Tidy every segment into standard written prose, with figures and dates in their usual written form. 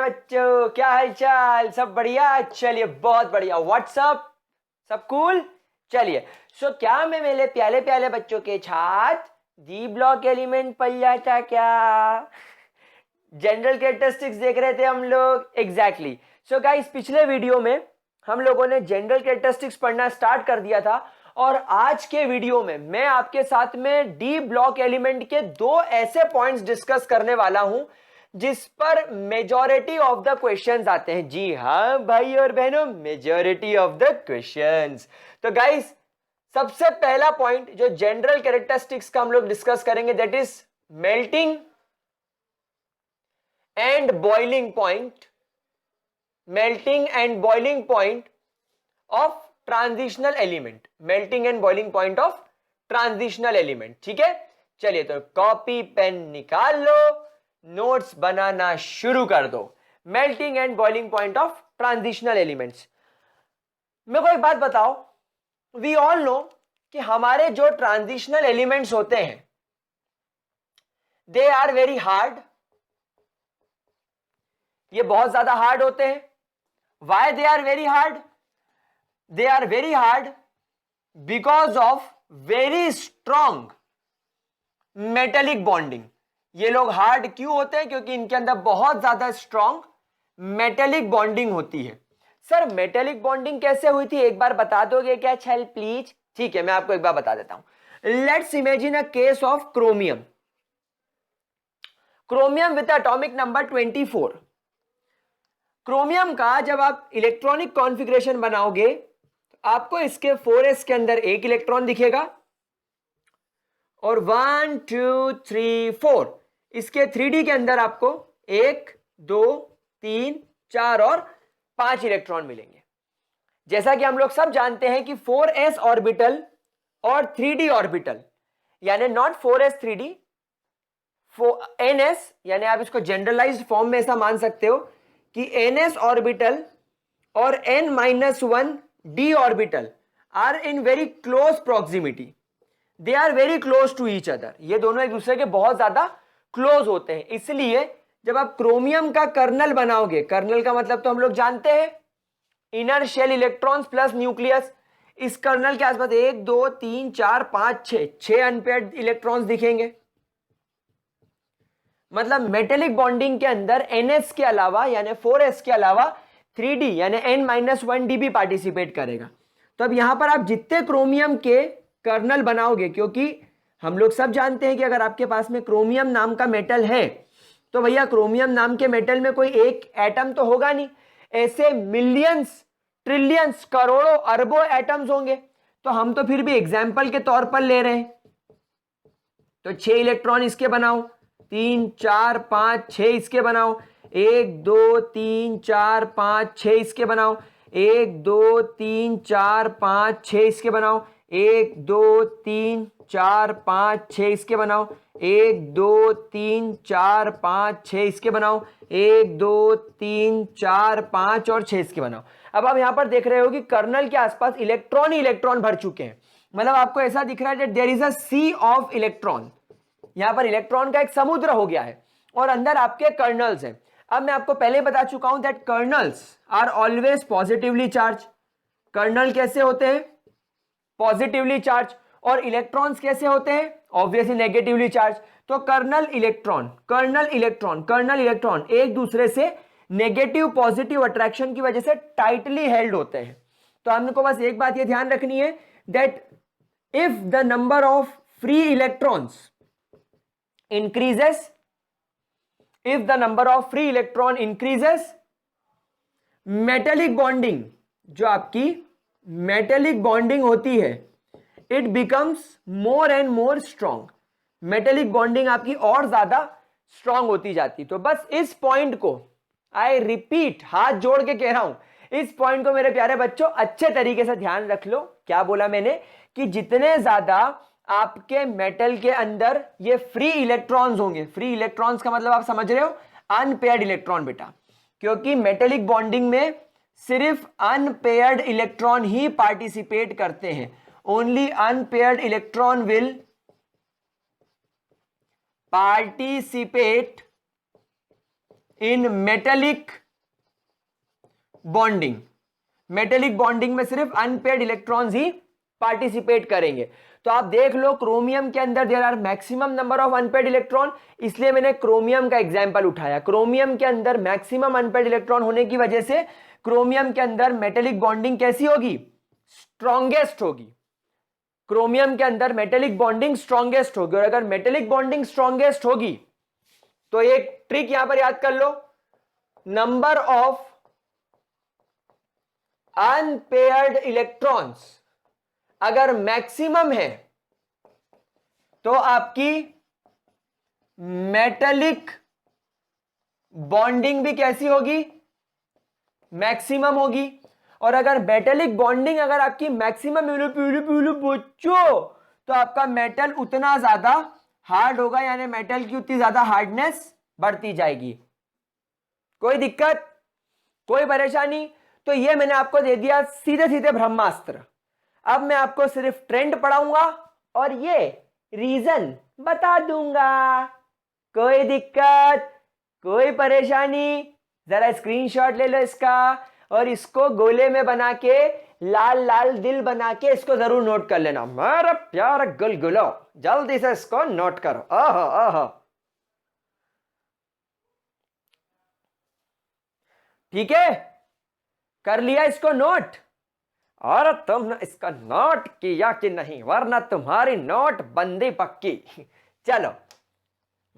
बच्चों, क्या हाल चाल? सब बढ़िया? चलिए बहुत बढ़िया। व्हाट्सअप, सब कूल। चलिए क्या मैं मेरे प्याले प्याले बच्चों के छात्र डी ब्लॉक एलिमेंट पढ़ जाता क्या? जनरल कैरेक्टरिस्टिक्स देख रहे थे हम लोग। एग्जैक्टली। गाइस, पिछले वीडियो में हम लोगों ने जनरल कैरेक्टरिस्टिक्स पढ़ना स्टार्ट कर दिया था और आज के वीडियो में मैं आपके साथ में डी ब्लॉक एलिमेंट के दो ऐसे पॉइंट्स डिस्कस करने वाला हूं जिस पर मेजॉरिटी ऑफ द क्वेश्चंस आते हैं। जी हाँ भाई और बहनों, मेजॉरिटी ऑफ द क्वेश्चंस। तो गाइस, सबसे पहला पॉइंट जो जनरल कैरेक्टरिस्टिक्स का हम लोग डिस्कस करेंगे, that is melting and boiling point. Melting and boiling point of transitional element. Melting and boiling point of transitional element. ठीक है, चलिए तो कॉपी पेन निकाल लो, नोट्स बनाना शुरू कर दो। Melting and boiling point of transitional elements. मेरे को एक बात बताओ, वी ऑल नो कि हमारे जो ट्रांजिशनल एलिमेंट्स होते हैं दे आर वेरी हार्ड। ये बहुत ज्यादा हार्ड होते हैं। Why they are very hard? They are very hard because of very strong metallic bonding. ये लोग हार्ड क्यों होते हैं? क्योंकि इनके अंदर बहुत ज्यादा स्ट्रॉन्ग मेटेलिक बॉन्डिंग होती है। सर मेटेलिक बॉन्डिंग कैसे हुई थी, एक बार बता दोगे क्या छल प्लीज? ठीक है, मैं आपको एक बार बता देता हूं। Let's imagine a case of chromium. Chromium with atomic number 24। Chromium का जब आप इलेक्ट्रॉनिक कॉन्फ़िगरेशन बनाओगे तो आपको इसके 4s के अंदर एक इलेक्ट्रॉन दिखेगा और 1 2 3 4 इसके 3d के अंदर आपको 1 2 3 4 और 5 इलेक्ट्रॉन मिलेंगे। जैसा कि हम लोग सब जानते हैं कि 4s ऑर्बिटल और 3d ऑर्बिटल, यानी नॉट 4s 3d, ns, यानी आप इसको जनरलाइज्ड फॉर्म में ऐसा मान सकते हो कि ns ऑर्बिटल और n-1 d orbital are in very close proximity. They are very close to each other. ये दोनों एक दूसरे के बहुत ज्यादा क्लोज होते हैं। इसलिए जब आप क्रोमियम का कर्नल बनाओगे, कर्नल का मतलब तो हम लोग जानते हैं inner shell electrons plus nucleus. इस कर्नल के आसपास 1 2 3 4 5 6 अनपेयर्ड इलेक्ट्रॉन्स दिखेंगे। मतलब मेटेलिक बॉन्डिंग के अंदर ns के अलावा यानी 4s के अलावा 3d यानी n-1d भी पार्टिसिपेट करेगा। तो अब यहां पर आप जितने क्रोमियम के कर्नल बनाओगे, क्योंकि हम लोग सब जानते हैं कि अगर आपके पास में क्रोमियम नाम का मेटल है तो भैया क्रोमियम नाम के मेटल में कोई एक एटम तो होगा नहीं, ऐसे मिलियंस ट्रिलियंस करोड़ों अरबों एटम्स होंगे। तो हम तो फिर भी एग्जाम्पल के तौर पर ले रहे हैं। तो 6 इलेक्ट्रॉन इसके बनाओ, 3 4 5 6 इसके बनाओ, 1 2 3 4 5 6 इसके बनाओ, 1 2 3 4 5 6 इसके बनाओ, 1 2 3 4 5 6 इसके बनाओ, 1 2 3 4 5 6 इसके बनाओ, 1 2 3 4 5 और 6 इसके बनाओ। अब आप यहां पर देख रहे हो कि कर्नल के आसपास इलेक्ट्रॉन ही इलेक्ट्रॉन भर चुके हैं। मतलब आपको ऐसा दिख रहा है that there is a sea of electron. यहां पर इलेक्ट्रॉन का एक समुद्र हो गया है और अंदर आपके कर्नल्स हैं। अब मैं आपको पहले बता चुका हूं that kernels are always positively charge. Kernel कैसे होते हैं? Positively charge. और इलेक्ट्रॉन्स कैसे होते हैं? Obviously negatively charge. तो kernel electron kernel electron kernel electron एक दूसरे से नेगेटिव पॉजिटिव अट्रैक्शन की वजह से टाइटली हेल्ड होते हैं। तो हमको बस एक बात ये ध्यान रखनी है that if the number of free electrons increases, if the number of free electron increases, metallic bonding, जो आपकी metallic bonding होती है, it becomes more and more strong. metallic bonding आपकी और ज्यादा strong होती जाती। तो बस इस पॉइंट को I repeat, हाथ जोड़ के कह रहा हूं, इस पॉइंट को मेरे प्यारे बच्चों अच्छे तरीके से ध्यान रख लो। क्या बोला मैंने? कि जितने ज्यादा आपके मेटल के अंदर ये फ्री इलेक्ट्रॉन्स होंगे, फ्री इलेक्ट्रॉन्स का मतलब आप समझ रहे हो अनपेयर्ड इलेक्ट्रॉन बेटा, क्योंकि मेटेलिक बॉन्डिंग में सिर्फ अनपेयर्ड इलेक्ट्रॉन ही पार्टिसिपेट करते हैं। Only unpaired electron will participate in metallic bonding, metallic bonding में सिर्फ अनपेयर्ड इलेक्ट्रॉन्स ही पार्टिसिपेट करेंगे। तो आप देख लो क्रोमियम के अंदर there are maximum number of unpaired electron, इसलिए मैंने क्रोमियम का एग्जांपल उठाया। क्रोमियम के अंदर मैक्सिमम अनपेयर्ड इलेक्ट्रॉन होने की वजह से क्रोमियम के अंदर मेटेलिक बॉन्डिंग कैसी होगी? स्ट्रॉन्गेस्ट होगी। क्रोमियम के अंदर मेटेलिक बॉन्डिंग स्ट्रॉन्गेस्ट होगी, और अगर मेटेलिक बॉन्डिंग स्ट्रॉन्गेस्ट होगी तो एक ट्रिक यहां पर याद कर लो, नंबर ऑफ अनपेयर्ड इलेक्ट्रॉन्स अगर मैक्सिमम है तो आपकी मेटेलिक बॉन्डिंग भी कैसी होगी? मैक्सिमम होगी। और अगर मेटेलिक बॉन्डिंग अगर आपकी मैक्सिमम बच्चों, तो आपका मेटल उतना ज्यादा हार्ड होगा, यानी मेटल की उतनी ज्यादा हार्डनेस बढ़ती जाएगी। कोई दिक्कत, कोई परेशानी? तो ये मैंने आपको दे दिया सीधे सीधे ब्रह्मास्त्र। अब मैं आपको सिर्फ ट्रेंड पढ़ाऊंगा और ये रीजन बता दूंगा। कोई दिक्कत, कोई परेशानी? जरा स्क्रीनशॉट ले लो इसका और इसको गोले में बना के लाल लाल दिल बना के इसको जरूर नोट कर लेना। मेरा प्यारा गुलगुलो, जल्दी से इसको नोट करो। आहा आहा, ठीक है, कर लिया इसको नोट? और तुमने इसका नोट किया कि नहीं, वरना तुम्हारी नोट बंदी पक्की। चलो,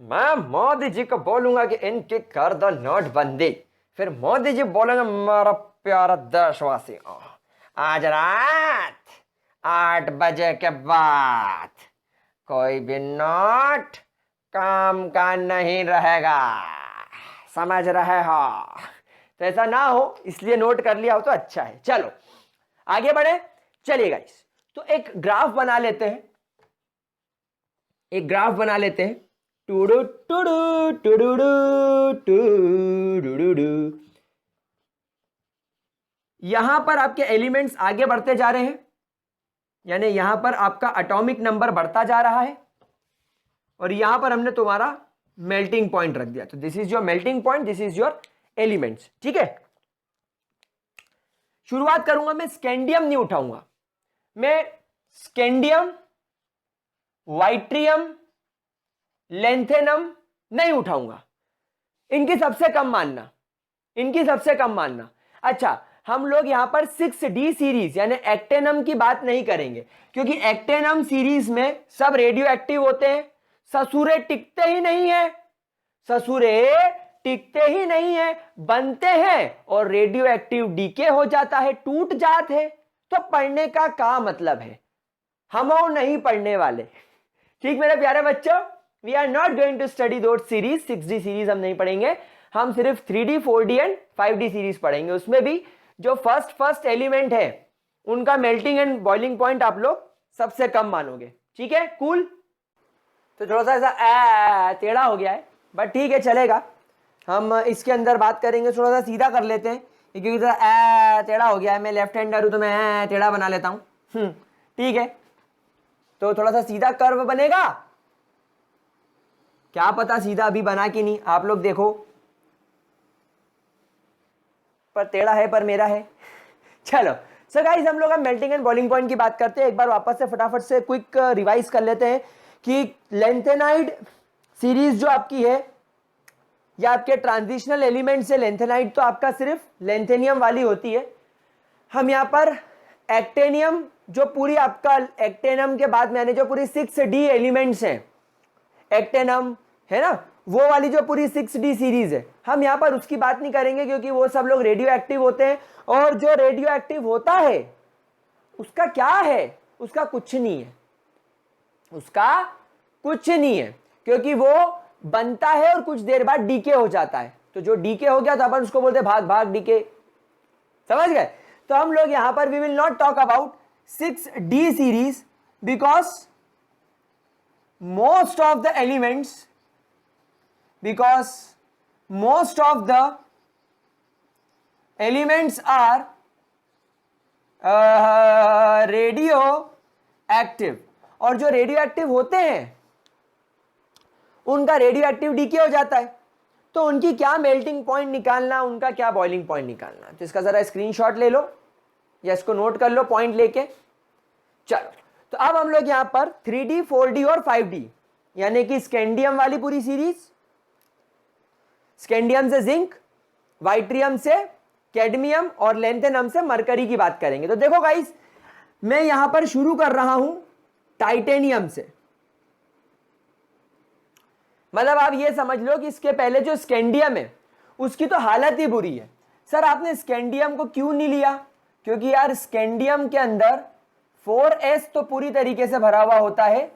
मैं मोदी जी को बोलूंगा कि इनकी कर दो नोट बंदी, फिर मोदी जी बोलेंगे मेरा प्यारा देशवासी, आज रात 8 बजे के बाद कोई भी नोट काम का नहीं रहेगा, समझ रहे हो? तो ऐसा ना हो इसलिए नोट कर लिया हो तो अच्छा है। चलो आगे बढ़े, चलिए गाइस, तो एक ग्राफ बना लेते हैं, एक ग्राफ बना लेते हैं। टुडू टुडू टुडू टुडू, यहां पर आपके एलिमेंट्स आगे बढ़ते जा रहे हैं, यानी यहां पर आपका एटॉमिक नंबर बढ़ता जा रहा है, और यहां पर हमने तुम्हारा मेल्टिंग पॉइंट रख दिया। तो this is your melting point, this is your elements, ठीक है। शुरुआत करूंगा मैं, स्कैंडियम नहीं उठाऊंगा मैं, स्कैंडियम, वाइट्रियम, लेंथेनम नहीं उठाऊंगा, इनकी सबसे कम मानना, इनकी सबसे कम मानना। अच्छा, हम लोग यहां पर 6D सीरीज यानी एक्टेनम की बात नहीं करेंगे, क्योंकि एक्टेनम सीरीज में सब रेडियो एक्टिव होते हैं, ससुरे टिकते ही नहीं है, ससुरे टिकते ही नहीं है, बनते हैं और रेडियो एक्टिव डीके हो जाता है, टूट जाते हैं। तो पढ़ने का क्या मतलब है? हम और नहीं पढ़ने वाले, ठीक मेरे प्यारे बच्चों। We are not going to study that series, 6D series हम नहीं पढ़ेंगे, हम सिर्फ 3D 4D and 5D series पढ़ेंगे। उसमें भी जो फर्स्ट एलिमेंट है उनका मेल्टिंग एंड बॉइलिंग पॉइंट आप लोग सबसे कम मानोगे, ठीक है, कूल। तो थोड़ा सा ऐसा टेढ़ा हो गया है, बट ठीक है, चलेगा। हम इसके अंदर बात करेंगे, थोड़ा सा सीधा कर लेते हैं, क्योंकि थोड़ा टेढ़ा हो गया है। मैं लेफ्ट हैंडर हूं तो मैं टेढ़ा बना लेता हूं, ठीक है। तो थोड़ा सा सीधा कर्व बनेगा, क्या पता सीधा अभी बना कि नहीं, आप लोग देखो। पर टेढ़ा है, पर मेरा है। चलो सो गाइस, हम लोग अब मेल्टिंग एंड बॉइलिंग पॉइंट की बात करते हैं। एक बार वापस से फटाफट से क्विक रिवाइज कर लेते हैं कि लेंथेनाइड सीरीज जो आपकी है, या आपके ट्रांजिशनल एलिमेंट से लेंथेनाइड तो आपका सिर्फ लेंथेनियम वाली होती है। हम यहाँ पर एक्टेनियम, जो पूरी आपका एक्टेनम के बाद मैंने जो पूरी 6D एलिमेंट्स हैं, एक्टेनम है ना, वो वाली जो पूरी 6D सीरीज है, हम यहाँ पर उसकी बात नहीं करेंगे, क्योंकि वो सब लोग रेडियो एक्टिव होते हैं। और जो रेडियो एक्टिव होता है उसका क्या है? उसका कुछ नहीं है, उसका कुछ नहीं है, क्योंकि वो बनता है और कुछ देर बाद डीके हो जाता है। तो जो डीके हो गया तो अपन उसको बोलते हैं भाग भाग डीके, समझ गए। तो हम लोग यहां पर we will not talk about 6D series, because most of the elements, because most of the elements are radio active, और जो रेडियो एक्टिव होते हैं उनका रेडियो एक्टिव डीके हो जाता है। तो उनकी क्या मेल्टिंग पॉइंट निकालना, उनका क्या बॉइलिंग पॉइंट निकालना। तो इसका जरा स्क्रीनशॉट ले लो या इसको नोट कर लो पॉइंट लेके। चलो, तो अब हम लोग यहां पर 3D 4D और 5D यानी कि स्कैंडियम वाली पूरी सीरीज, स्कैंडियम से जिंक, वाइट्रियम से कैडमियम और लेंथेनम से मरकरी की बात करेंगे। तो देखो गाइस, मैं यहां पर शुरू कर रहा हूं टाइटेनियम से। मतलब आप ये समझ लो कि इसके पहले जो स्कैंडियम है उसकी तो हालत ही बुरी है। सर आपने स्कैंडियम को क्यों नहीं लिया? क्योंकि यार स्कैंडियम के अंदर 4s तो पूरी तरीके से भरा हुआ होता है,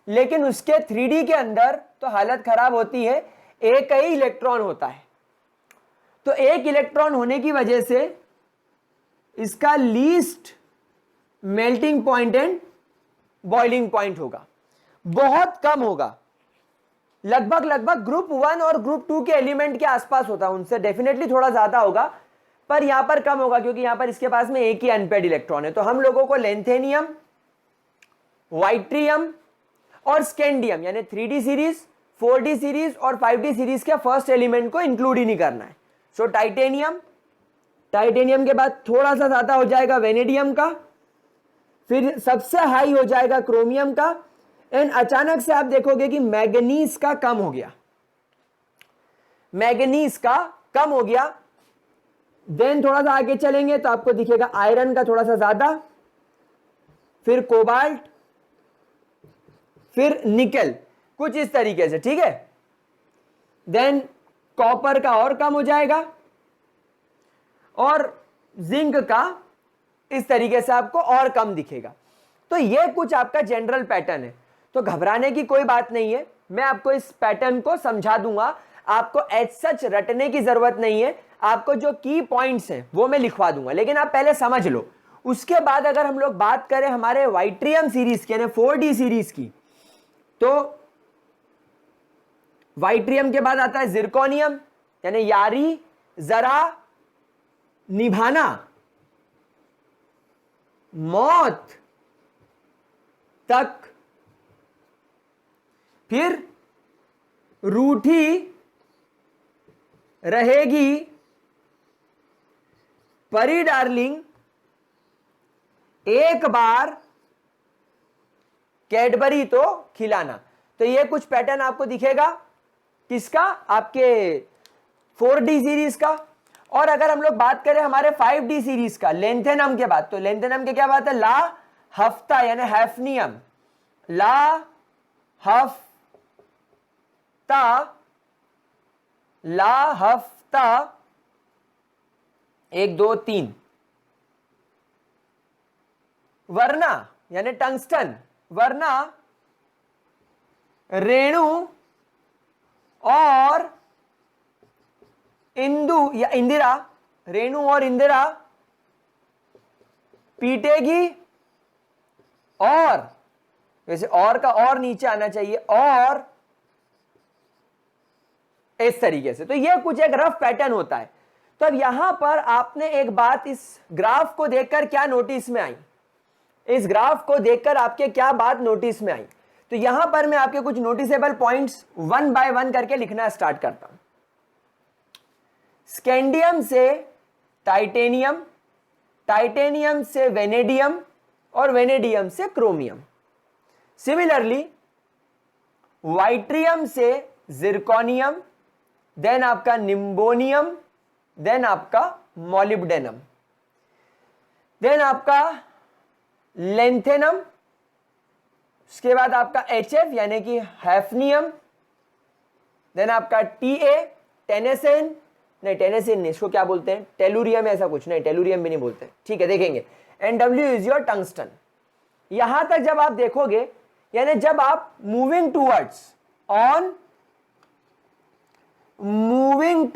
लेकिन उसके 3D के अंदर तो हालत खराब होती है, एक ही इलेक्ट्रॉन होता है। तो एक इलेक्ट्रॉन होने की वजह से इसका least melting point and boiling point होगा, बहुत कम होगा, लगभग ग्रुप 1 और ग्रुप 2 के एलिमेंट के आसपास होता है, उनसे डेफिनेटली थोड़ा ज्यादा होगा, पर यहां पर कम होगा क्योंकि यहां पर इसके पास में एक ही अनपेड इलेक्ट्रॉन है। तो हम लोगों को लेंथेनियम, वाइट्रियम और स्कैंडियम यानी 3D सीरीज, 4D सीरीज और 5D सीरीज के फर्स्ट एलिमेंट को इंक्लूड ही नहीं करना है। सो टाइटेनियम, टाइटेनियम के बाद थोड़ा सा ज्यादा हो जाएगा वेनेडियम का, फिर सबसे हाई हो जाएगा क्रोमियम का, एंड अचानक से आप देखोगे कि मैग्नीज का कम हो गया, मैग्नीज का कम हो गया। देन थोड़ा सा आगे चलेंगे तो आपको दिखेगा आयरन का थोड़ा सा ज्यादा, फिर कोबाल्ट, फिर निकेल, कुछ इस तरीके से, ठीक है। देन कॉपर का और कम हो जाएगा और जिंक का इस तरीके से आपको और कम दिखेगा। तो ये कुछ आपका जनरल पैटर्न है, तो घबराने की कोई बात नहीं है, मैं आपको इस पैटर्न को समझा दूंगा, आपको एज सच रटने की जरूरत नहीं है, आपको जो की पॉइंट्स हैं वो मैं लिखवा दूंगा, लेकिन आप पहले समझ लो। उसके बाद अगर हम लोग बात करें हमारे वाइट्रियम सीरीज की यानी 4D सीरीज की, तो वाइट्रियम के बाद आता है जिरकोनियम यानी यारी, जरा, निभाना, मौत तक, फिर रूठी रहेगी, परी डार्लिंग, एक बार कैडबरी तो खिलाना। तो ये कुछ पैटर्न आपको दिखेगा किसका, आपके 4D सीरीज का। और अगर हम लोग बात करें हमारे 5D सीरीज का लेंथेनम के बाद, तो लेंथेनम के क्या बात है, ला हफ्ता यानी हैफनियम, ला हफ्ता, ला हफ्ता 1 2 3, वरना यानी टंगस्टन, वरना रेणु और इंदु या इंदिरा, रेणु और इंदिरा पीटेगी, और वैसे और का और नीचे आना चाहिए, और इस तरीके से। तो यह कुछ एक रफ पैटर्न होता है। तो अब यहां पर आपने एक बात इस ग्राफ को देखकर क्या नोटिस में आई, इस ग्राफ को देखकर आपके क्या बात नोटिस में आई, तो यहां पर मैं आपके कुछ नोटिसेबल पॉइंट्स 1 बाय 1 करके लिखना स्टार्ट करता हूं। स्कैंडियम से टाइटेनियम, टाइटेनियम से वेनेडियम और वेनेडियम से क्रोमियम। सिमिलरली वाइट्रियम से जिरकोनियम, देन आपका निम्बोनियम, देन आपका मॉलिब्डेनम, देन आपका लेंथेनम, उसके बाद आपका HF यानी कि हैफनियम, देन आपका TA टेनेसेन, नहीं टेनेसिन नहीं, इसको क्या बोलते हैं, टेलुरियम, ऐसा कुछ नहीं, टेलुरियम भी नहीं बोलते, ठीक है, देखेंगे। And W is your tungsten. यहां तक जब आप देखोगे यानी जब आप moving towards on moving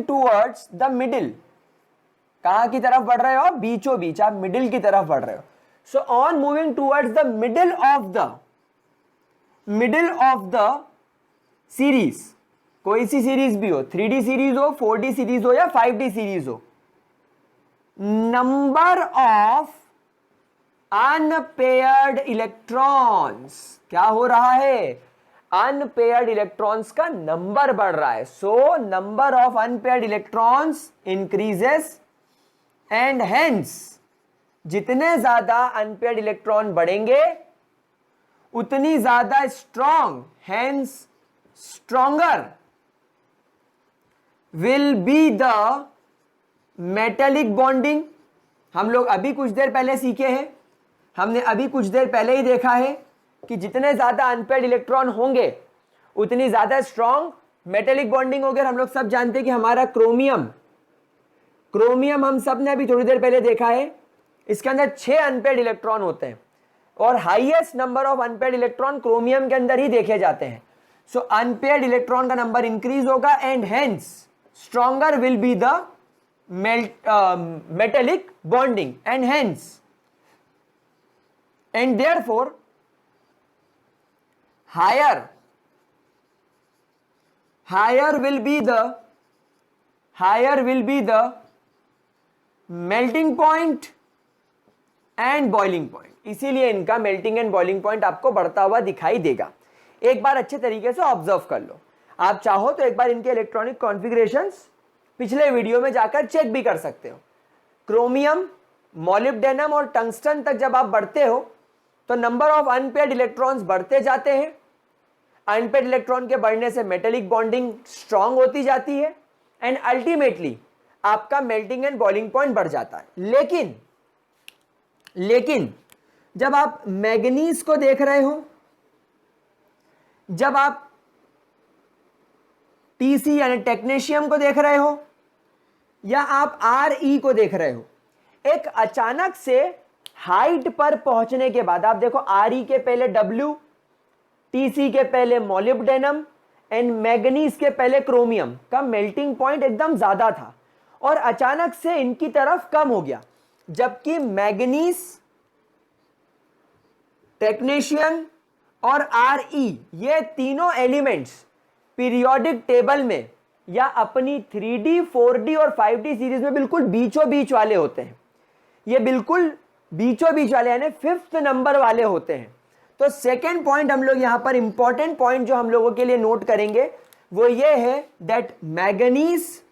towards the middle, कहां की तरफ बढ़ रहे हो, बीचों बीच, आप मिडिल की तरफ बढ़ रहे हो। So on moving towards the middle of the series, कोई सी सीरीज भी हो, 3D सीरीज हो, 4D सीरीज हो या 5D सीरीज हो, नंबर ऑफ अनपेयर्ड इलेक्ट्रॉन्स क्या हो रहा है, अनपेयर्ड इलेक्ट्रॉन्स का नंबर बढ़ रहा है, so number of unpaired electrons increases and hence जितने ज्यादा अनपेयर्ड इलेक्ट्रॉन बढ़ेंगे उतनी ज्यादा strong, hence stronger will be the metallic bonding. हम लोग अभी कुछ देर पहले सीखे हैं, हमने अभी कुछ देर पहले ही देखा है कि जितने ज्यादा अनपेयर्ड इलेक्ट्रॉन होंगे उतनी ज्यादा स्ट्रॉन्ग मेटेलिक बॉन्डिंग होगी। हम लोग सब जानते हैं कि हमारा क्रोमियम हम सब ने अभी थोड़ी देर पहले देखा है, इसके अंदर 6 अनपेयर्ड इलेक्ट्रॉन होते हैं और highest number of unpaired electron chromium के अंदर ही देखे जाते हैं। सो अनपेयर्ड इलेक्ट्रॉन का नंबर इंक्रीज होगा and hence stronger will be the metallic bonding and hence and therefore higher will be the melting point and boiling point। इसीलिए इनका melting and boiling point आपको बढ़ता हुआ दिखाई देगा। एक बार अच्छे तरीके से ऑब्जर्व कर लो, आप चाहो तो एक बार इनके इलेक्ट्रॉनिक कॉन्फ़िगरेशंस पिछले वीडियो में जाकर चेक भी कर सकते हो। क्रोमियम, मॉलिब्डेनम और टंगस्टन तक जब आप बढ़ते हो तो नंबर ऑफ अनपेयर्ड इलेक्ट्रॉन्स बढ़ते जाते हैं। अनपेयर्ड इलेक्ट्रॉन के बढ़ने से मेटेलिक बॉन्डिंग स्ट्रांग होती जाती है एंड अल्टीमेटली आपका मेल्टिंग एंड बॉइलिंग पॉइंट बढ़ जाता है। लेकिन जब आप मैग्नीज को देख रहे हो, जब आप टीसी यानी टेक्नीशियम को देख रहे हो या आप आरई को देख रहे हो, एक अचानक से हाइट पर पहुंचने के बाद आप देखो आरई के पहले डब्ल्यू, टीसी के पहले मॉलिब्डेनम एंड मैग्नीज के पहले क्रोमियम का मेल्टिंग पॉइंट एकदम ज्यादा था और अचानक से इनकी तरफ कम हो गया, जबकि मैग्नीज, टेक्नीशियम और आरई ये तीनों एलिमेंट्स पीरियोडिक टेबल में या अपनी 3D, 4D और 5D सीरीज में बिल्कुल बीचों बीच वाले होते हैं। ये बिल्कुल बीचों बीच वाले यानी 5th नंबर वाले होते हैं। तो सेकेंड पॉइंट हम लोग यहां पर इंपॉर्टेंट पॉइंट जो हम लोगों के लिए नोट करेंगे वो ये है दैट मैग्नीज,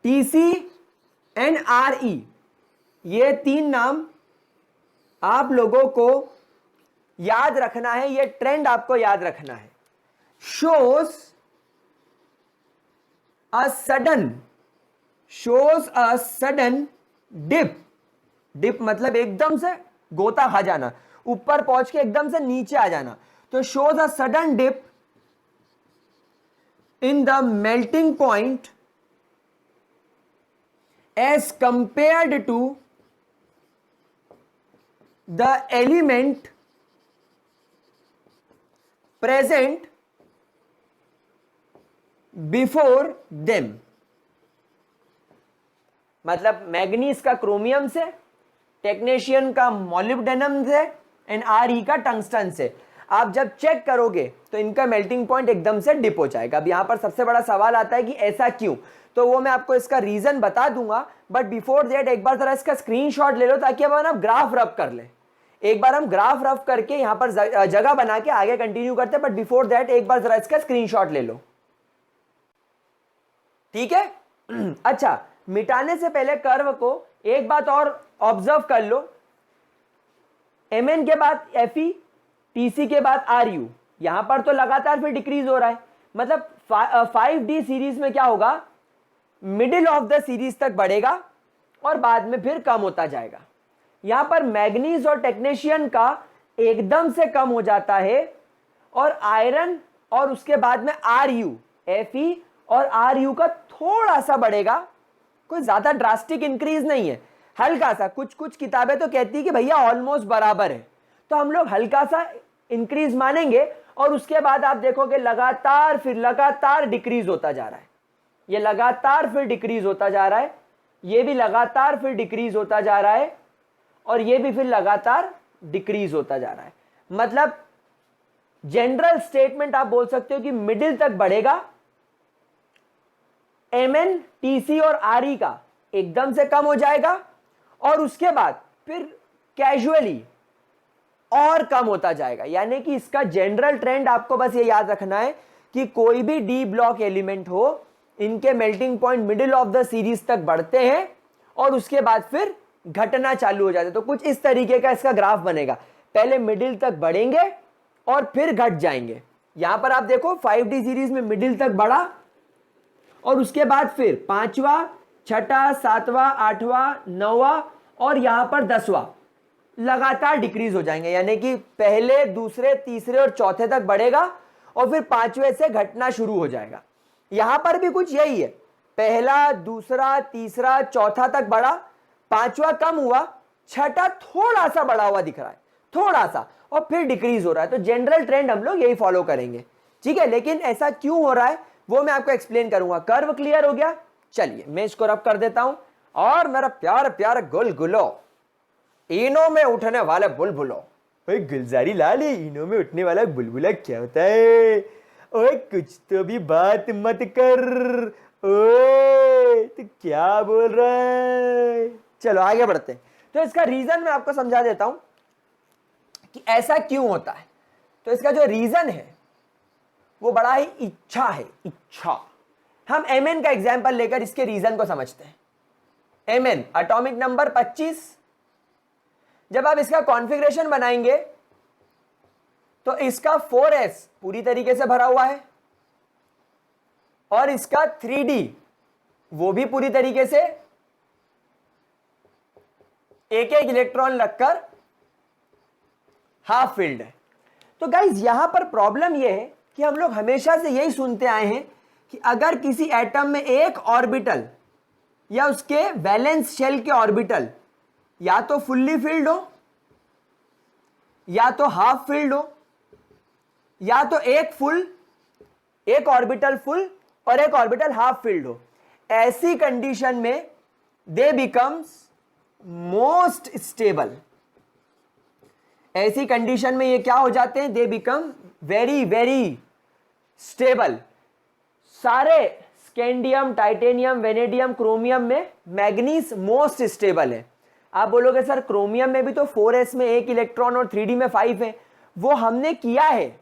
टीसी एंड आरई ये 3 नाम आप लोगों को याद रखना है, ये ट्रेंड आपको याद रखना है। shows a sudden dip मतलब एकदम से गोता खा जाना, ऊपर पहुंच के एकदम से नीचे आ जाना। तो shows a sudden dip in the melting point as compared to the element present before them। मतलब मैग्नीज का क्रोमियम से, टेक्नीशियन का मॉलिब्डेनम से एंड आरई का टंगस्टन से आप जब चेक करोगे तो इनका मेल्टिंग पॉइंट एकदम से डिप हो जाएगा। अब यहां पर सबसे बड़ा सवाल आता है कि ऐसा क्यों, तो वो मैं आपको इसका रीजन बता दूंगा, बट बिफोर दैट एक बार जरा इसका स्क्रीनशॉट ले लो ताकि अब हम ग्राफ रब कर ले। एक बार हम ग्राफ रफ करके यहां पर जगह बना के आगे कंटिन्यू करते हैं, बट बिफोर दैट एक बार जरा इसका स्क्रीनशॉट ले लो, ठीक है। अच्छा, मिटाने से पहले कर्व को एक बात और ऑब्जर्व कर लो, Mn के बाद Fe, Tc के बाद Ru, यहां पर तो लगातार फिर डिक्रीज हो रहा है। मतलब 5D सीरीज में क्या होगा, मिडिल ऑफ द सीरीज तक बढ़ेगा और बाद में फिर कम होता जाएगा। यहां पर मैग्नीज और टेक्नीशियन का एकदम से कम हो जाता है और आयरन और उसके बाद में Ru, Fe और Ru का थोड़ा सा बढ़ेगा, कोई ज्यादा ड्रास्टिक इंक्रीज नहीं है, हल्का सा। कुछ किताबें तो कहती है कि भैया ऑलमोस्ट बराबर है, तो हम लोग हल्का सा इंक्रीज मानेंगे और उसके बाद आप देखोगे लगातार डिक्रीज होता जा रहा है। ये लगातार फिर डिक्रीज होता जा रहा है, ये भी लगातार फिर डिक्रीज होता जा रहा है और ये भी फिर लगातार डिक्रीज होता जा रहा है। मतलब जनरल स्टेटमेंट आप बोल सकते हो कि मिडिल तक बढ़ेगा, Mn, Tc और Re का एकदम से कम हो जाएगा और उसके बाद फिर कैजुअली और कम होता जाएगा। यानी कि इसका जनरल ट्रेंड आपको बस ये याद रखना है कि कोई भी डी ब्लॉक एलिमेंट हो, इनके melting point middle of the series तक बढ़ते हैं और उसके बाद फिर घटना चालू हो जाते हैं। तो कुछ इस तरीके का इसका ग्राफ बनेगा, पहले मिडिल तक बढ़ेंगे और फिर घट जाएंगे। यहां पर आप देखो 5D सीरीज में मिडिल तक बढ़ा और उसके बाद फिर 5वां, 6वां, 7वां, 8वां, 9वां और यहां पर 10वां लगातार डिक्रीज हो जाएंगे। यानी कि पहले, दूसरे, तीसरे और चौथे तक बढ़ेगा और फिर 5वें से घटना शुरू हो जाएगा। यहां पर भी कुछ यही है, पहला, दूसरा, तीसरा, चौथा तक बढ़ा, 5वां कम हुआ, 6वां थोड़ा सा बढ़ा हुआ दिख रहा है, थोड़ा सा, और फिर डिक्रीज हो रहा है। तो जनरल ट्रेंड हम लोग यही फॉलो करेंगे, ठीक है। लेकिन ऐसा क्यों हो रहा है वो मैं आपको एक्सप्लेन करूंगा। कर्व क्लियर हो गया? चलिए मैं इसको रब कर देता हूं। और मेरा प्यार प्यार गुलगुलो, इनो में उठने वाले बुलबुलो, गुलजारी लाल, इनो में उठने वाला बुलबुला क्या होता है? ओए कुछ तो भी बात मत कर, ओए तू क्या बोल रहा है? चलो आगे बढ़ते हैं। तो इसका रीजन मैं आपको समझा देता हूं कि ऐसा क्यों होता है। तो इसका जो रीजन है वो बड़ा ही इच्छा है, इच्छा। हम Mn का एग्जांपल लेकर इसके रीजन को समझते हैं। Mn atomic number 25। जब आप इसका कॉन्फ़िगरेशन बनाएंगे तो इसका 4s पूरी तरीके से भरा हुआ है और इसका 3d वो भी पूरी तरीके से एक एक इलेक्ट्रॉन लगकर हाफ फिल्ड है। तो गाइज यहां पर प्रॉब्लम यह है कि हम लोग हमेशा से यही सुनते आए हैं कि अगर किसी एटम में एक ऑर्बिटल या उसके वैलेंस शेल के ऑर्बिटल या तो फुल्ली फिल्ड हो, या तो हाफ फिल्ड हो, या तो एक ऑर्बिटल फुल और एक ऑर्बिटल हाफ फिल्ड हो, ऐसी कंडीशन में दे बिकम्स मोस्ट स्टेबल। ऐसी कंडीशन में ये क्या हो जाते हैं? They become very very stable. सारे स्कैंडियम, टाइटेनियम, वेनेडियम, क्रोमियम में मैग्नीज मोस्ट स्टेबल है। आप बोलोगे सर क्रोमियम में भी तो 4s में 1 इलेक्ट्रॉन और 3d में 5 है। वो हमने किया है,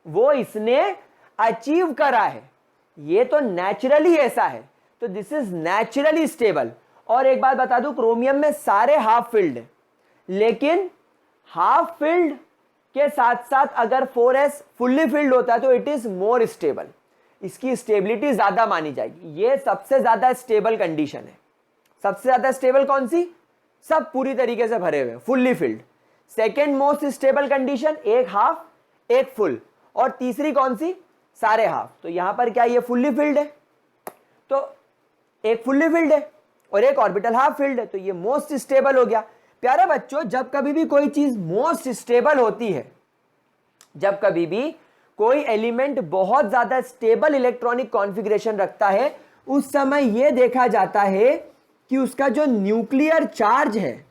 वो इसने अचीव करा है, ये तो नेचुरली ऐसा है। तो दिस इज नेचुरली स्टेबल। और एक बात बता दूं, क्रोमियम में सारे हाफ फिल्ड है, लेकिन हाफ फिल्ड के साथ साथ अगर 4s फुल्ली फिल्ड होता है तो इट इज मोर स्टेबल, इसकी स्टेबिलिटी ज्यादा मानी जाएगी। ये सबसे ज्यादा स्टेबल कंडीशन है। सबसे ज्यादा स्टेबल कौन सी? सब पूरी तरीके से भरे हुए, fully filled. Second most stable condition एक हाफ एक फुल, और तीसरी कौन सी? सारे हाफ। तो यहां पर क्या ये फुल्ली फिल्ड है, तो एक फुल्ली फिल्ड है और एक ऑर्बिटल हाफ फिल्ड है, तो ये मोस्ट स्टेबल हो गया। प्यारे बच्चों, जब कभी भी कोई चीज मोस्ट स्टेबल होती है, जब कभी भी कोई एलिमेंट बहुत ज्यादा स्टेबल इलेक्ट्रॉनिक कॉन्फ़िगरेशन रखता है, उस समय यह देखा जाता है कि उसका जो न्यूक्लियर चार्ज है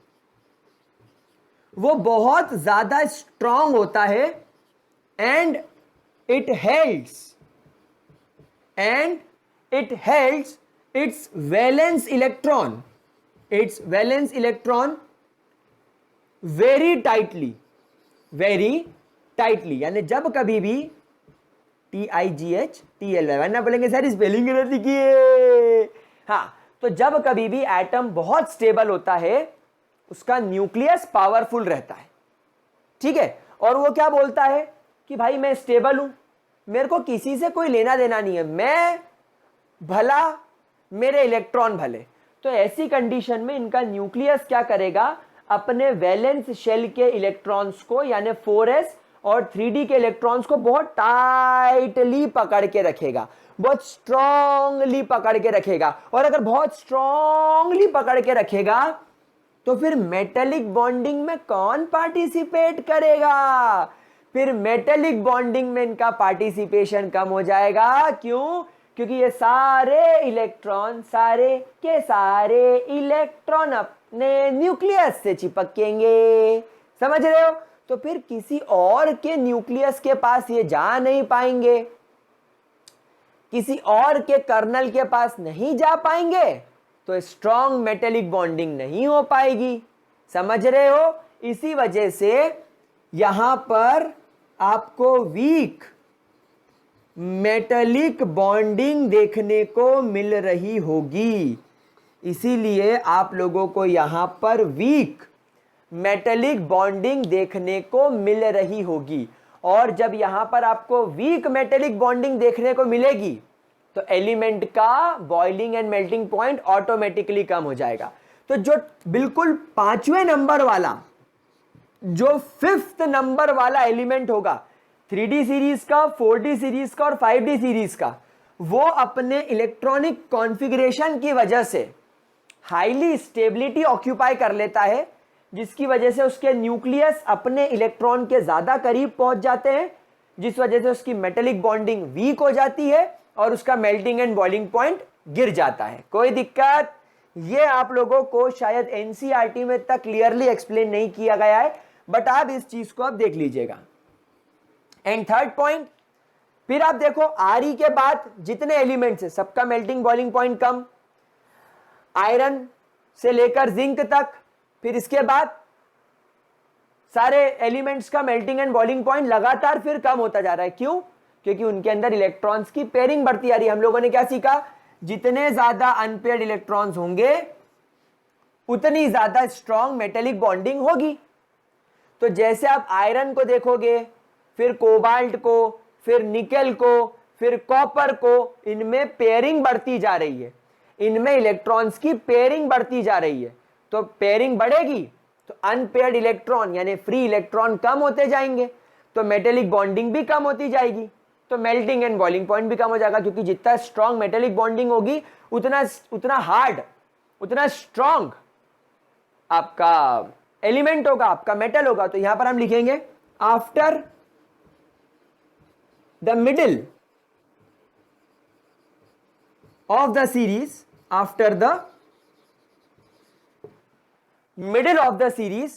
वो बहुत ज्यादा स्ट्रांग होता है and it holds its valence electron very tightly, यानी जब कभी भी TIGHTLY, वरना बोलेंगे सर स्पेलिंग गलत लिखी है। हाँ, तो जब कभी भी एटम बहुत स्टेबल होता है उसका न्यूक्लियस पावरफुल रहता है, ठीक है। और वो क्या बोलता है कि भाई मैं स्टेबल हूं, मेरे को किसी से कोई लेना देना नहीं है, मैं भला मेरे इलेक्ट्रॉन भले। तो ऐसी कंडीशन में इनका न्यूक्लियस क्या करेगा? अपने वैलेंस शेल के इलेक्ट्रॉन्स को यानी 4s और 3d के इलेक्ट्रॉन्स को बहुत टाइटली पकड़ के रखेगा, बहुत स्ट्रांगली पकड़ के रखेगा। और अगर बहुत स्ट्रांगली पकड़ के रखेगा तो फिर मेटेलिक बॉन्डिंग में कौन पार्टिसिपेट करेगा? फिर मेटेलिक बॉन्डिंग में इनका पार्टिसिपेशन कम हो जाएगा। क्यों? क्योंकि ये सारे इलेक्ट्रॉन अपने न्यूक्लियस से चिपकेंगे, समझ रहे हो? तो फिर किसी और के न्यूक्लियस के पास ये जा नहीं पाएंगे, किसी और के कर्नल के पास नहीं जा पाएंगे, तो स्ट्रॉन्ग मेटेलिक बॉन्डिंग नहीं हो पाएगी, समझ रहे हो? इसी वजह से यहां पर आपको वीक मेटेलिक बॉन्डिंग देखने को मिल रही होगी, इसीलिए आप लोगों को यहां पर वीक मेटेलिक बॉन्डिंग देखने को मिल रही होगी। और जब यहां पर आपको वीक मेटेलिक बॉन्डिंग देखने को मिलेगी तो एलिमेंट का boiling and melting point automatically कम हो जाएगा। तो जो बिल्कुल 5वें नंबर वाला, जो 5th नंबर वाला एलिमेंट होगा 3D सीरीज का, 4D सीरीज का और 5D सीरीज का, वो अपने इलेक्ट्रॉनिक कॉन्फ़िगरेशन की वजह से हाईली स्टेबिलिटी ऑक्यूपाई कर लेता है, जिसकी वजह से उसके न्यूक्लियस अपने इलेक्ट्रॉन के ज्यादा करीब पहुंच जाते हैं, जिस वजह से उसकी मेटेलिक बॉन्डिंग वीक हो जाती है और उसका मेल्टिंग एंड बॉइलिंग पॉइंट गिर जाता है। कोई दिक्कत? ये आप लोगों को शायद एनसीईआरटी में तक क्लियरली एक्सप्लेन नहीं किया गया है, बट आप इस चीज को आप देख लीजिएगा। एंड थर्ड पॉइंट, फिर आप देखो आरई के बाद जितने एलिमेंट्स है सबका मेल्टिंग बॉइलिंग पॉइंट कम, आयरन से लेकर जिंक तक, फिर इसके बाद सारे एलिमेंट्स का मेल्टिंग एंड बॉइलिंग पॉइंट लगातार फिर कम होता जा रहा है। क्यों? क्योंकि उनके अंदर इलेक्ट्रॉन्स की पेयरिंग बढ़ती आ रही है। हम लोगों ने क्या सीखा? जितने ज्यादा अनपेयर्ड इलेक्ट्रॉन्स होंगे उतनी ज्यादा स्ट्रॉन्ग मेटेलिक बॉन्डिंग होगी। तो जैसे आप आयरन को देखोगे, फिर कोबाल्ट को, फिर निकेल को, फिर कॉपर को, इनमें पेयरिंग बढ़ती जा रही है, इनमें इलेक्ट्रॉन्स की पेयरिंग बढ़ती जा रही है। तो पेयरिंग बढ़ेगी तो अनपेयर्ड इलेक्ट्रॉन यानी फ्री इलेक्ट्रॉन कम होते जाएंगे, तो मेटेलिक बॉन्डिंग भी कम होती जाएगी, तो मेल्टिंग एंड बॉइलिंग पॉइंट भी कम हो जाएगा। क्योंकि जितना स्ट्रॉन्ग मेटेलिक बॉन्डिंग होगी उतना हार्ड, उतना स्ट्रॉन्ग आपका एलिमेंट होगा, आपका मेटल होगा। तो यहां पर हम लिखेंगे after the middle of the series, after the middle of the series,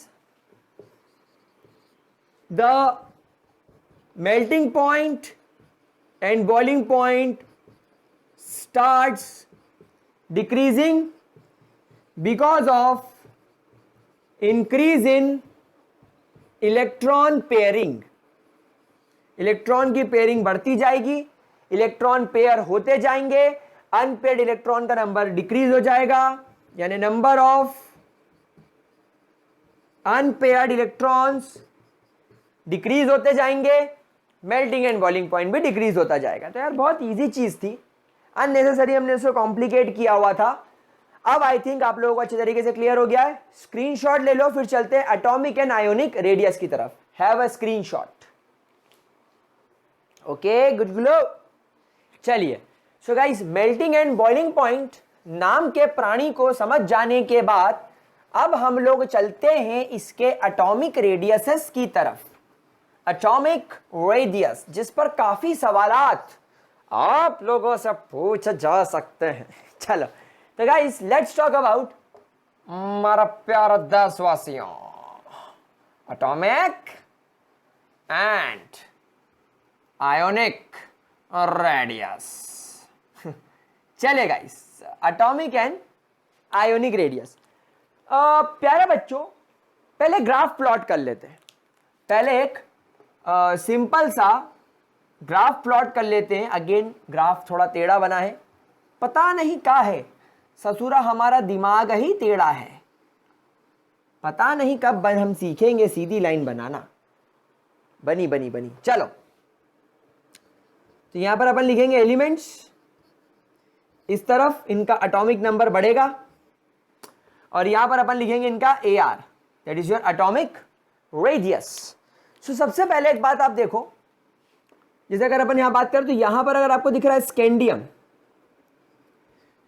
the melting point and boiling point starts decreasing because of increase in electron pairing. Electron की पेयरिंग बढ़ती जाएगी, इलेक्ट्रॉन पेयर होते जाएंगे, अनपेयर्ड इलेक्ट्रॉन का number decrease हो जाएगा, यानी number of unpaired electrons decrease होते जाएंगे, मेल्टिंग एंड बॉइलिंग पॉइंट भी डिक्रीज होता जाएगा। तो यार बहुत इजी चीज थी, अननेसेसरी हमने इसको कॉम्प्लिकेट किया हुआ था। अब आई थिंक आप लोगों को अच्छे तरीके से क्लियर हो गया है। स्क्रीनशॉट ले लो, फिर चलते हैं एटॉमिक एंड आयोनिक रेडियस की तरफ। Have a screenshot. Okay, good glow. चलिए, so guys, melting and boiling point नाम के प्राणी को समझ जाने के बाद अब हम लोग चलते हैं इसके एटॉमिक रेडियसेस की तरफ। एटॉमिक रेडियस, जिस पर काफी सवालात आप लोगों से पूछ जा सकते हैं। चलो तो गाइस, लेट्स टॉक अबाउट हमारा प्यारा देशवासियों, एटॉमिक एंड आयोनिक रेडियस। चले guys, atomic and ionic radius. प्यारे बच्चों, पहले ग्राफ प्लॉट कर लेते हैं। पहले एक सिंपल सा ग्राफ प्लॉट कर लेते हैं। अगेन ग्राफ थोड़ा टेढ़ा बना है, पता नहीं क्या है, ससुरा हमारा दिमाग ही टेढ़ा है। पता नहीं कब हम सीखेंगे सीधी लाइन बनाना। बनी बनी बनी। चलो, तो यहां पर अपन लिखेंगे एलिमेंट्स, इस तरफ इनका एटॉमिक नंबर बढ़ेगा, और यहां पर अपन लिखेंगे इनका AR, that is your atomic radius. So सबसे पहले एक बात आप देखो, जैसे अगर अपन यहां बात करें तो यहां पर अगर आपको दिख रहा है स्कैंडियम,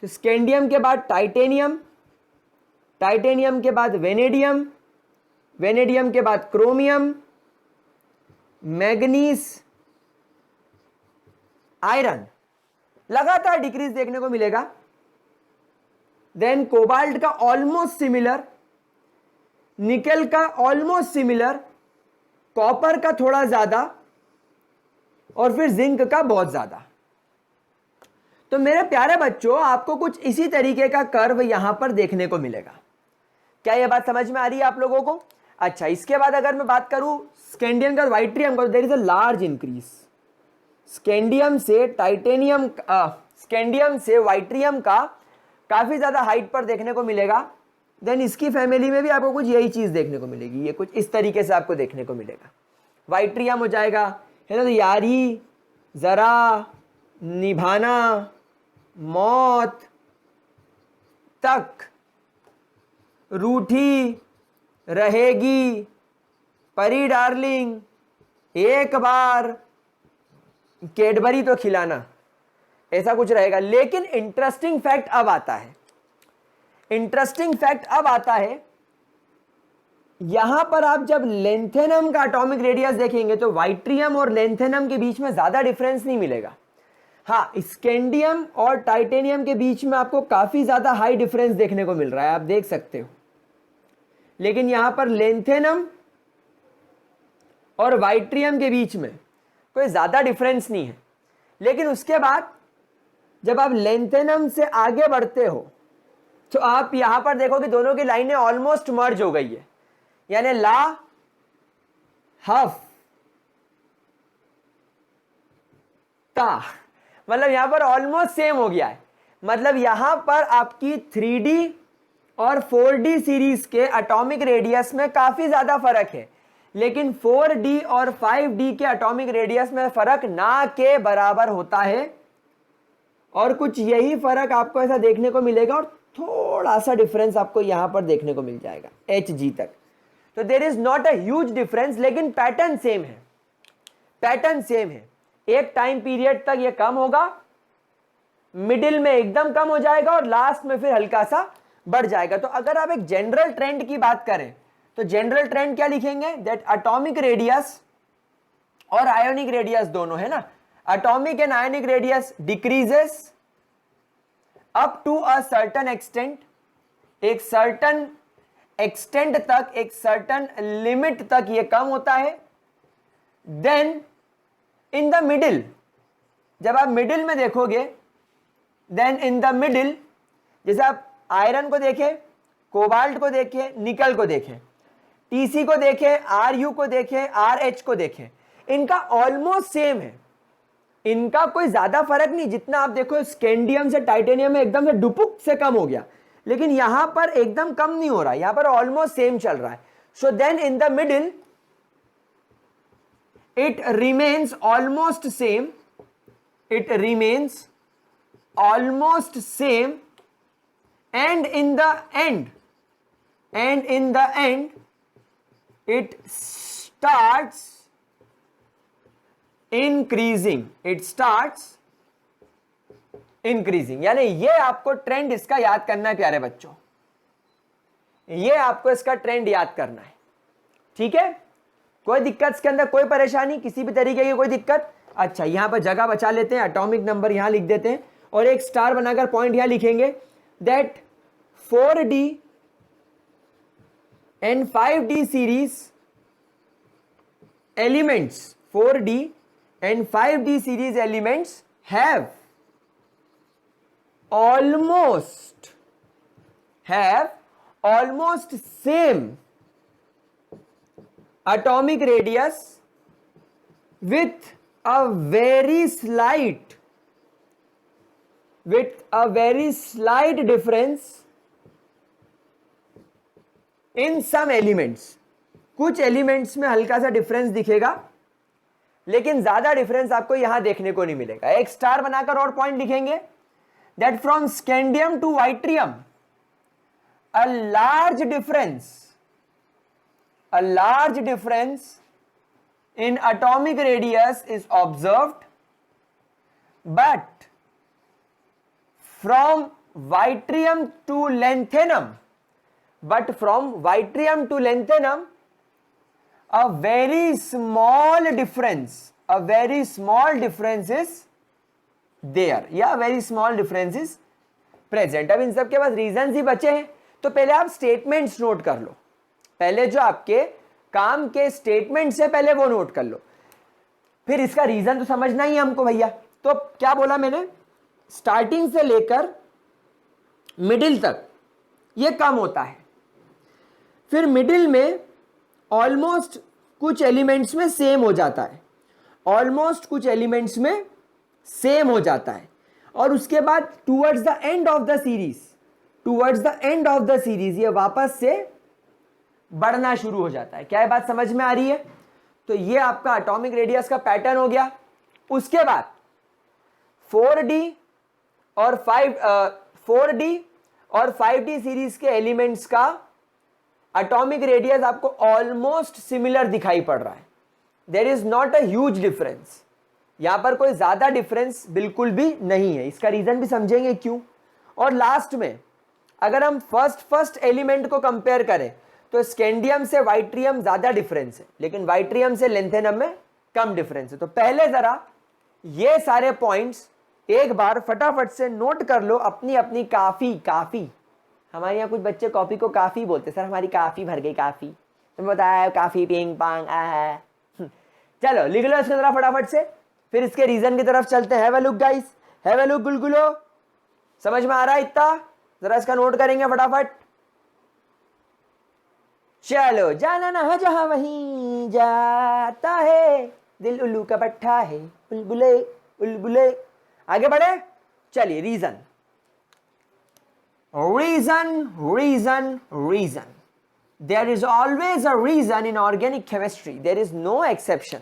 तो स्कैंडियम के बाद टाइटेनियम, टाइटेनियम के बाद वेनेडियम, वेनेडियम के बाद क्रोमियम, मैग्नीज, आयरन, लगातार डिक्रीज देखने को मिलेगा। देन कोबाल्ट का ऑलमोस्ट सिमिलर, निकेल का ऑलमोस्ट सिमिलर, कॉपर का थोड़ा ज्यादा, और फिर जिंक का बहुत ज्यादा। तो मेरे प्यारे बच्चों, आपको कुछ इसी तरीके का कर्व यहां पर देखने को मिलेगा। क्या यह बात समझ में आ रही है आप लोगों को? अच्छा, इसके बाद अगर मैं बात करूं स्कैंडियम का वाइट्रियम का, there is a large increase. Scandium से टाइटेनियम, स्कैंडियम से वाइट्रियम का काफी ज्यादा हाइट पर देखने को मिलेगा। देन इसकी फैमिली में भी आपको कुछ यही चीज देखने को मिलेगी, ये कुछ इस तरीके से आपको देखने को मिलेगा। वाइट्रियम हो जाएगा, है ना, तो यारी, जरा, निभाना, मौत तक, रूठी, रहेगी, परी डार्लिंग, एक बार, कैडबरी तो खिलाना, ऐसा कुछ रहेगा। लेकिन इंटरेस्टिंग फैक्ट अब आता है, इंटरेस्टिंग फैक्ट अब आता है, यहां पर आप जब लेंथेनम का एटॉमिक रेडियस देखेंगे तो वाइट्रियम और लेंथेनम के बीच में ज्यादा डिफरेंस नहीं मिलेगा। हाँ, स्कैंडियम और टाइटेनियम के बीच में आपको काफी ज्यादा हाई डिफरेंस देखने को मिल रहा है, आप देख सकते हो। लेकिन यहां पर लेंथेनम और वाइट्रियम के बीच में कोई ज्यादा डिफरेंस नहीं है। लेकिन उसके बाद जब आप लेंथेनम से आगे बढ़ते हो तो आप यहां पर देखो कि दोनों की लाइनें ऑलमोस्ट मर्ज हो गई है, यानी ला हफ ता, मतलब यहां पर ऑलमोस्ट सेम हो गया है। मतलब यहां पर आपकी 3D और 4D सीरीज के एटॉमिक रेडियस में काफी ज्यादा फर्क है, लेकिन 4D और 5D के एटॉमिक रेडियस में फर्क ना के बराबर होता है। और कुछ यही फर्क आपको ऐसा देखने को मिलेगा और थोड़ा सा डिफरेंस आपको यहां पर देखने को मिल जाएगा Hg तक। तो there is not a huge difference, लेकिन पैटर्न सेम है, पैटर्न सेम है। एक टाइम पीरियड तक ये कम होगा, मिडिल में एकदम कम हो जाएगा और लास्ट में फिर हल्का सा बढ़ जाएगा। तो अगर आप एक जनरल ट्रेंड की बात करें तो जनरल ट्रेंड क्या लिखेंगे, दैट एटॉमिक रेडियस और आयोनिक रेडियस दोनों, है ना, atomic and ionic radius decreases up to a certain extent, एक सर्टन एक्सटेंट तक, एक सर्टन लिमिट तक ये कम होता है। देन इन द मिडिल, जब आप मिडिल में देखोगे, देन इन द मिडिल, जैसे आप आयरन को देखें, कोबाल्ट को देखें, निकल को देखें, टीसी को देखें, आरयू को देखें, आरएच को देखें, इनका ऑलमोस्ट सेम है, इनका कोई ज्यादा फर्क नहीं। जितना आप देखो स्कैंडियम से टाइटेनियम में एकदम से डुपुक से कम हो गया, लेकिन यहां पर एकदम कम नहीं हो रहा, यहां पर ऑलमोस्ट सेम चल रहा है। So then in the middle it remains almost same, it remains almost same, and in the end it starts increasing, it starts increasing। यानी ये आपको ट्रेंड इसका याद करना है प्यारे बच्चों, ये आपको इसका ट्रेंड याद करना है, ठीक है। कोई दिक्कत इसके अंदर, कोई परेशानी, किसी भी तरीके की कोई दिक्कत? अच्छा, यहां पर जगह बचा लेते हैं, एटॉमिक नंबर यहां लिख देते हैं और एक स्टार बनाकर पॉइंट यहां लिखेंगे that 4D and 5D series elements, 4D and 5D series elements have almost same atomic radius with a very slight difference in some elements। कुछ एलिमेंट्स में हल्का सा डिफरेंस दिखेगा, लेकिन ज्यादा डिफरेंस आपको यहां देखने को नहीं मिलेगा। एक स्टार बनाकर और पॉइंट लिखेंगे that from scandium to yttrium a large difference in atomic radius is observed, but from yttrium to lanthanum, a very small difference is there, yeah, very small difference is present। अब इन सब के पास reason ही बचे हैं, तो पहले आप statements note कर लो, पहले जो आपके काम के स्टेटमेंट्स है पहले वो नोट कर लो, फिर इसका रीजन तो समझना ही है हमको भैया। तो क्या बोला मैंने, स्टार्टिंग से लेकर मिडिल तक ये कम होता है, फिर मिडिल में ऑलमोस्ट कुछ एलिमेंट्स में सेम हो जाता है, ऑलमोस्ट कुछ एलिमेंट्स में सेम हो जाता है, और उसके बाद towards the end of the series, towards the end of the series ये वापस से बढ़ना शुरू हो जाता है। क्या ये बात समझ में आ रही है? तो ये आपका एटॉमिक रेडियस का पैटर्न हो गया। उसके बाद 4D और 5D सीरीज के एलिमेंट्स का एटॉमिक रेडियस आपको ऑलमोस्ट सिमिलर दिखाई पड़ रहा है। There is not a huge difference, यहां पर कोई ज्यादा डिफरेंस बिल्कुल भी नहीं है। इसका रीजन भी समझेंगे क्यों। और लास्ट में अगर हम फर्स्ट एलिमेंट को कंपेयर करें तो स्कैंडियम से वाइट्रियम ज्यादा डिफरेंस है, लेकिन वाइट्रियम से लेंथेनम में कम डिफरेंस है। तो पहले जरा ये सारे पॉइंट्स एक बार फटाफट से नोट कर लो अपनी अपनी काफी। हमारे यहाँ कुछ बच्चे कॉफी को काफी बोलते, सर हमारी काफी भर गई काफी, तुम्हें बताया काफी पिंग पांग चलो लिख लो इसको जरा फटाफट से, फिर इसके रीजन की तरफ चलते हैं। Have a look guys, have a look गुलगुलो, समझ में आ रहा है इतना? जरा इसका नोट करेंगे फटाफट। चलो जाना ना है जहां वहीं जाता है, दिल उल्लू का पट्टा है, बुलबुले बुलबुले। आगे बढ़े, चलिए reason reason there is always a reason in organic chemistry, there is no exception.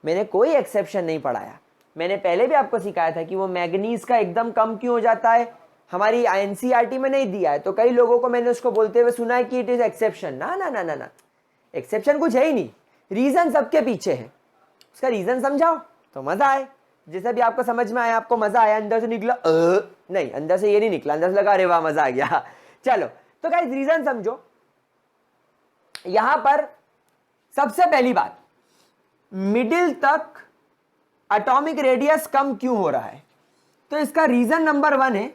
मैंने कोई एक्सेप्शन नहीं पढ़ाया। मैंने पहले भी आपको सिखाया था कि वो मैग्नीज का एकदम कम क्यों हो जाता है, हमारी एनसीईआरटी में नहीं दिया है। तो कई लोगों को मैंने उसको बोलते हुए सुना है कि इट इज एक्सेप्शन। ना ना ना ना ना, एक्सेप्शन कुछ है ही नहीं, रीजन सबके पीछे है। उसका रीजन समझाओ तो मजा आए। जैसे भी आपको समझ में आया, आपको मजा आया, अंदर से निकला नहीं, अंदर से ये नहीं निकला, अंदर से लगा अरे वाह मजा आ गया। चलो तो गाइस रीजन समझो। यहां पर सबसे पहली बात, मिडिल तक एटॉमिक रेडियस कम क्यों हो रहा है? तो इसका रीजन नंबर 1 है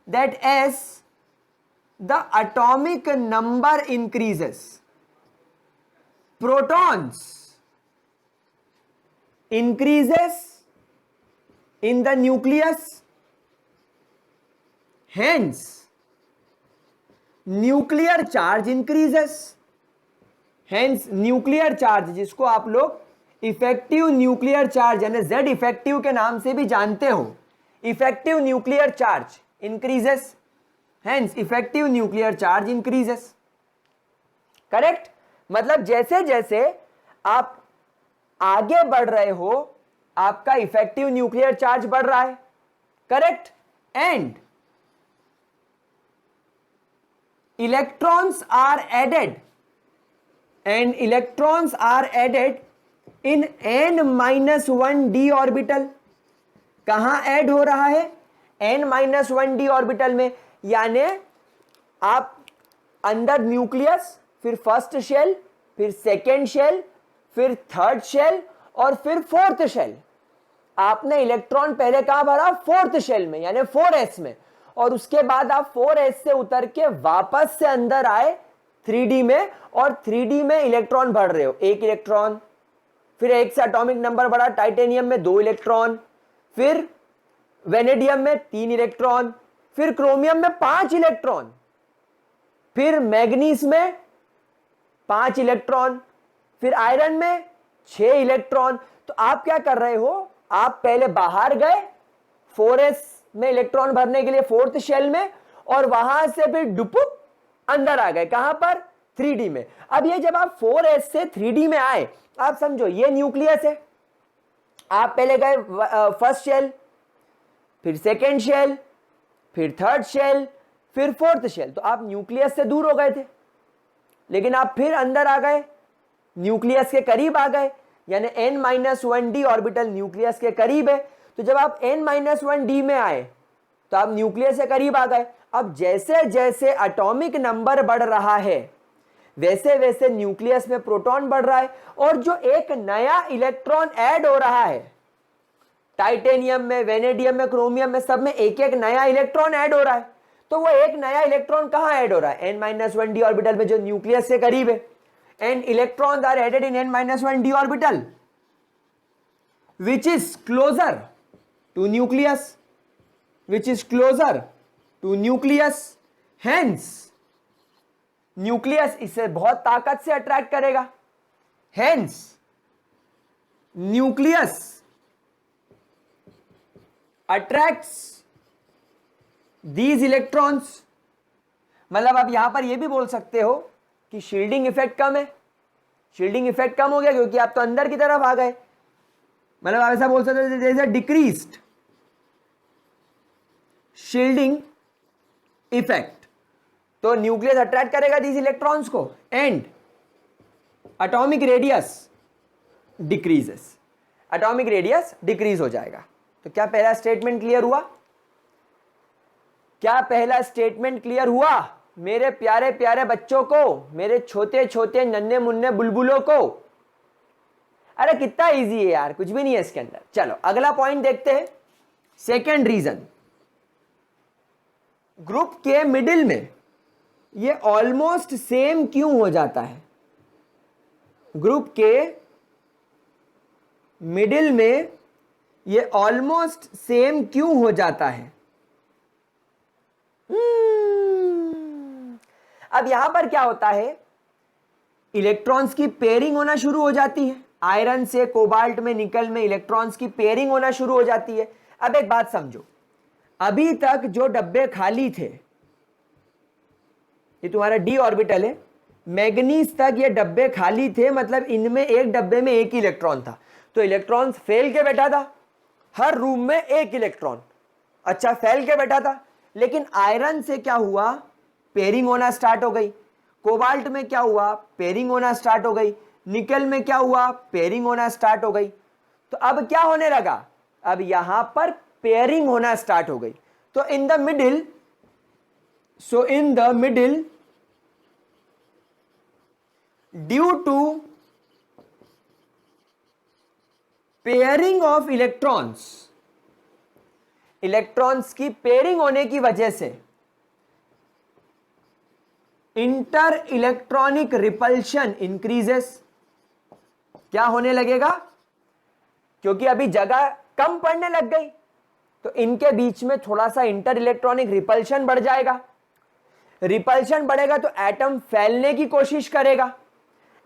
that as the atomic number increases, protons increases in the nucleus, hence nuclear charge increases, hence nuclear charge जिसको आप लोग इफेक्टिव न्यूक्लियर चार्ज यानी Z इफेक्टिव के नाम से भी जानते हो, effective nuclear charge increases, hence effective nuclear charge increases. Correct? मतलब जैसे जैसे आप आगे बढ़ रहे हो आपका इफेक्टिव न्यूक्लियर चार्ज बढ़ रहा है। Correct? And electrons are added, and electrons are added in n-1d orbital. कहां ऐड हो रहा है? n-1d ऑर्बिटल में। यानी आप अंदर न्यूक्लियस, फिर फर्स्ट शेल, फिर सेकेंड शेल, फिर थर्ड शेल और फिर फोर्थ शेल। आपने इलेक्ट्रॉन पहले कहां भरा? फोर्थ शेल में यानी 4s में, और उसके बाद आप 4s से उतर के वापस से अंदर आए 3d में, और 3d में इलेक्ट्रॉन भर रहे हो, एक इलेक्ट्रॉन, फिर एक से एटॉमिक नंबर बढ़ा, टाइटेनियम में 2 इलेक्ट्रॉन, फिर वेनेडियम में 3 इलेक्ट्रॉन, फिर क्रोमियम में 5 इलेक्ट्रॉन, फिर मैग्नीज में 5 इलेक्ट्रॉन, फिर आयरन में 6 इलेक्ट्रॉन। तो आप क्या कर रहे हो? आप पहले बाहर गए 4s में इलेक्ट्रॉन भरने के लिए फोर्थ शेल में, और वहां से फिर डुपुक अंदर आ गए। कहां पर? 3d में। अब ये जब आप 4s से 3d में आए, आप समझो ये न्यूक्लियस है, आप पहले गए फर्स्ट शेल, फिर सेकेंड शेल, फिर थर्ड शेल, फिर फोर्थ शेल। तो आप न्यूक्लियस से दूर हो गए थे, लेकिन आप फिर अंदर आ गए, न्यूक्लियस के करीब आ गए, यानी n-1d ऑर्बिटल न्यूक्लियस के करीब है। तो जब आप n-1d में आए तो आप न्यूक्लियस से करीब आ गए। अब जैसे जैसे एटॉमिक नंबर बढ़ रहा है वैसे वैसे न्यूक्लियस में प्रोटॉन बढ़ रहा है, और जो एक नया इलेक्ट्रॉन ऐड हो रहा है, टाइटेनियम में, वेनेडियम में, क्रोमियम में, सब में एक एक नया इलेक्ट्रॉन ऐड हो रहा है। तो वो एक नया इलेक्ट्रॉन कहां ऐड हो रहा है? n-1d ऑर्बिटल में, जो न्यूक्लियस से करीब है। And electrons are added in n-1d orbital which is closer to nucleus, which is closer to nucleus, hence nucleus इसे बहुत ताकत से अट्रैक्ट करेगा। Hence nucleus attracts these electrons. मतलब आप यहां पर यह भी बोल सकते हो कि शील्डिंग इफेक्ट कम है, शील्डिंग इफेक्ट कम हो गया क्योंकि आप तो अंदर की तरफ आ गए. मतलब आप ऐसा बोल सकते हो there is a decreased shielding effect. तो न्यूक्लियस अट्रैक्ट करेगा दीज इलेक्ट्रॉन्स को and atomic radius decreases, atomic radius decrease हो जाएगा. तो क्या पहला स्टेटमेंट क्लियर हुआ? क्या पहला स्टेटमेंट क्लियर हुआ मेरे प्यारे प्यारे बच्चों को, मेरे छोटे छोटे नन्हे मुन्ने बुलबुलों को? अरे कितना इजी है यार, कुछ भी नहीं है इसके अंदर. चलो अगला पॉइंट देखते हैं. सेकेंड रीजन, ग्रुप के मिडिल में ये ऑलमोस्ट सेम क्यों हो जाता है? ग्रुप के मिडिल में ये ऑलमोस्ट सेम क्यों हो जाता है? अब यहां पर क्या होता है, इलेक्ट्रॉन्स की पेयरिंग होना शुरू हो जाती है. आयरन से कोबाल्ट में, निकल में इलेक्ट्रॉन्स की पेयरिंग होना शुरू हो जाती है. अब एक बात समझो, अभी तक जो डब्बे खाली थे, ये तुम्हारा डी ऑर्बिटल है, मैग्नीज तक ये डब्बे खाली थे, मतलब इनमें एक डब्बे में एक ही इलेक्ट्रॉन था. तो इलेक्ट्रॉन फैल के बैठा था, हर रूम में एक इलेक्ट्रॉन. अच्छा फैल के बैठा था, लेकिन आयरन से क्या हुआ, पेयरिंग होना स्टार्ट हो गई. कोबाल्ट में क्या हुआ, पेयरिंग होना स्टार्ट हो गई. निकल में क्या हुआ, पेयरिंग होना स्टार्ट हो गई. तो अब क्या होने लगा, अब यहां पर पेयरिंग होना स्टार्ट हो गई. तो in the middle, so in the middle, due to pairing of electrons, electrons की पेयरिंग होने की वजह से इंटर इलेक्ट्रॉनिक रिपल्शन इंक्रीजेस. क्या होने लगेगा, क्योंकि अभी जगह कम पड़ने लग गई, तो इनके बीच में थोड़ा सा इंटर इलेक्ट्रॉनिक रिपल्शन बढ़ जाएगा. रिपल्शन बढ़ेगा तो एटम फैलने की कोशिश करेगा.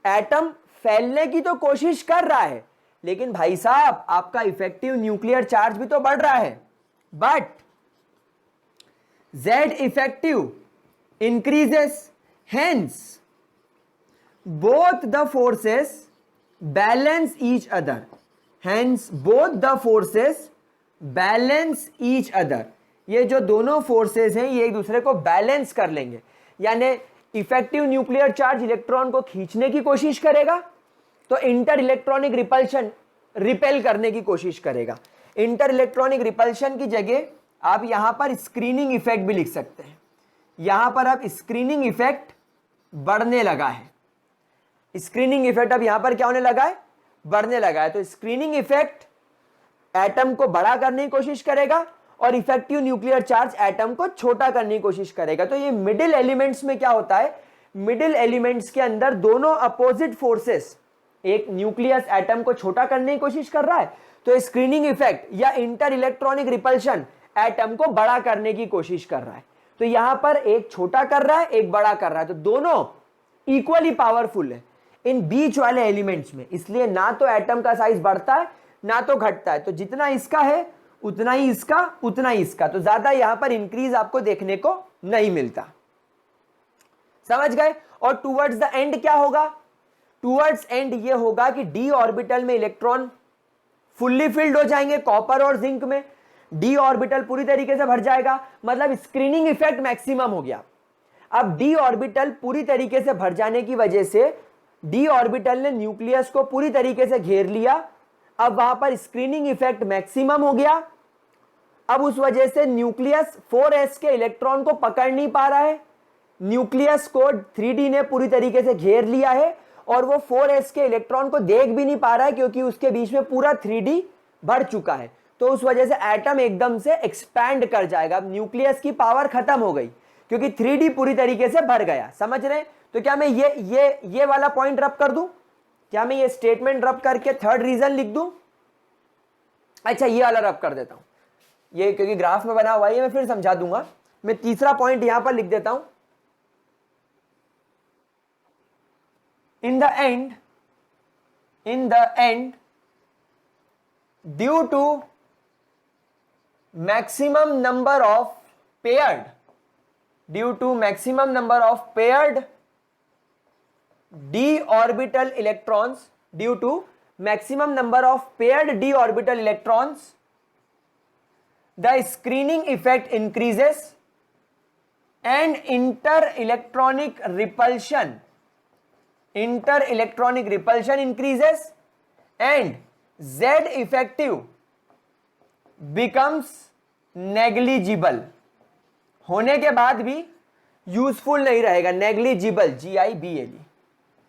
एटम फैलने की तो कोशिश कर रहा है, लेकिन भाई साहब आपका इफेक्टिव न्यूक्लियर चार्ज भी तो बढ़ रहा है. But Z effective increases, hence both the forces balance each other. Hence both the forces balance each other. ये जो दोनों फोर्सेस हैं ये एक दूसरे को बैलेंस कर लेंगे. यानी इफेक्टिव न्यूक्लियर चार्ज इलेक्ट्रॉन को खींचने की कोशिश करेगा, तो इंटर इलेक्ट्रॉनिक रिपल्शन रिपेल करने की कोशिश करेगा. इंटर इलेक्ट्रॉनिक रिपल्शन की जगह आप यहां पर स्क्रीनिंग इफेक्ट भी लिख सकते हैं. यहां पर अब स्क्रीनिंग इफेक्ट बढ़ने लगा है. स्क्रीनिंग इफेक्ट अब यहां पर क्या होने लगा है, बढ़ने लगा है. तो स्क्रीनिंग इफेक्ट एटम को बड़ा करने की कोशिश करेगा और इफेक्टिव न्यूक्लियर चार्ज एटम को छोटा करने की कोशिश करेगा. तो ये मिडिल एलिमेंट्स में क्या होता है, मिडिल एलिमेंट्स के अंदर दोनों अपोजिट फोर्सेस, एक न्यूक्लियस एटम को छोटा करने की कोशिश कर रहा है, तो स्क्रीनिंग इफेक्ट या इंटर इलेक्ट्रॉनिक रिपल्शन एटम को बड़ा करने की कोशिश कर रहा है. तो यहां पर एक छोटा कर रहा है, एक बड़ा कर रहा है, तो दोनों इक्वली पावरफुल है इन बीच वाले एलिमेंट्स में. इसलिए ना तो एटम का साइज बढ़ता है ना तो घटता है. तो जितना इसका है उतना ही इसका, उतना ही इसका. तो ज्यादा यहां पर इंक्रीज आपको देखने को नहीं मिलता. समझ गए? और टुवर्ड्स द एंड क्या होगा, टुवर्ड्स एंड ये होगा कि डी ऑर्बिटल में इलेक्ट्रॉन फुल्ली फिल्ड हो जाएंगे. कॉपर और जिंक में डी ऑर्बिटल पूरी तरीके से भर जाएगा, मतलब स्क्रीनिंग इफेक्ट मैक्सिमम हो गया. अब डी ऑर्बिटल पूरी तरीके से भर जाने की वजह से डी ऑर्बिटल ने न्यूक्लियस को पूरी तरीके से घेर लिया. अब वहां पर स्क्रीनिंग इफेक्ट मैक्सिमम हो गया. अब उस वजह से न्यूक्लियस 4s के इलेक्ट्रॉन को पकड़ नहीं पा रहा है. न्यूक्लियस को 3d ने पूरी तरीके से घेर लिया है और वो 4s के इलेक्ट्रॉन को देख भी नहीं पा रहा है, क्योंकि उसके बीच में पूरा 3d भर चुका है. तो उस वजह से एटम एकदम से एक्सपैंड कर जाएगा. अब न्यूक्लियस की पावर खत्म हो गई क्योंकि 3d पूरी तरीके से भर गया. समझ रहे हैं? तो क्या मैं ये वाला पॉइंट रब कर दूं? क्या मैं ये स्टेटमेंट रब करके थर्ड रीजन लिख दूं? अच्छा ये वाला रब कर देता हूं, ये क्योंकि ग्राफ में बना हुआ है, मैं फिर समझा दूंगा. मैं तीसरा पॉइंट यहां पर लिख देता हूं. In the end in the end due to maximum number of paired d orbital electrons, due to maximum number of paired d orbital electrons, the screening effect increases and inter-electronic repulsion increases and Z effective becomes negligible. होने के बाद भी useful नहीं रहेगा, negligible, GIBLE,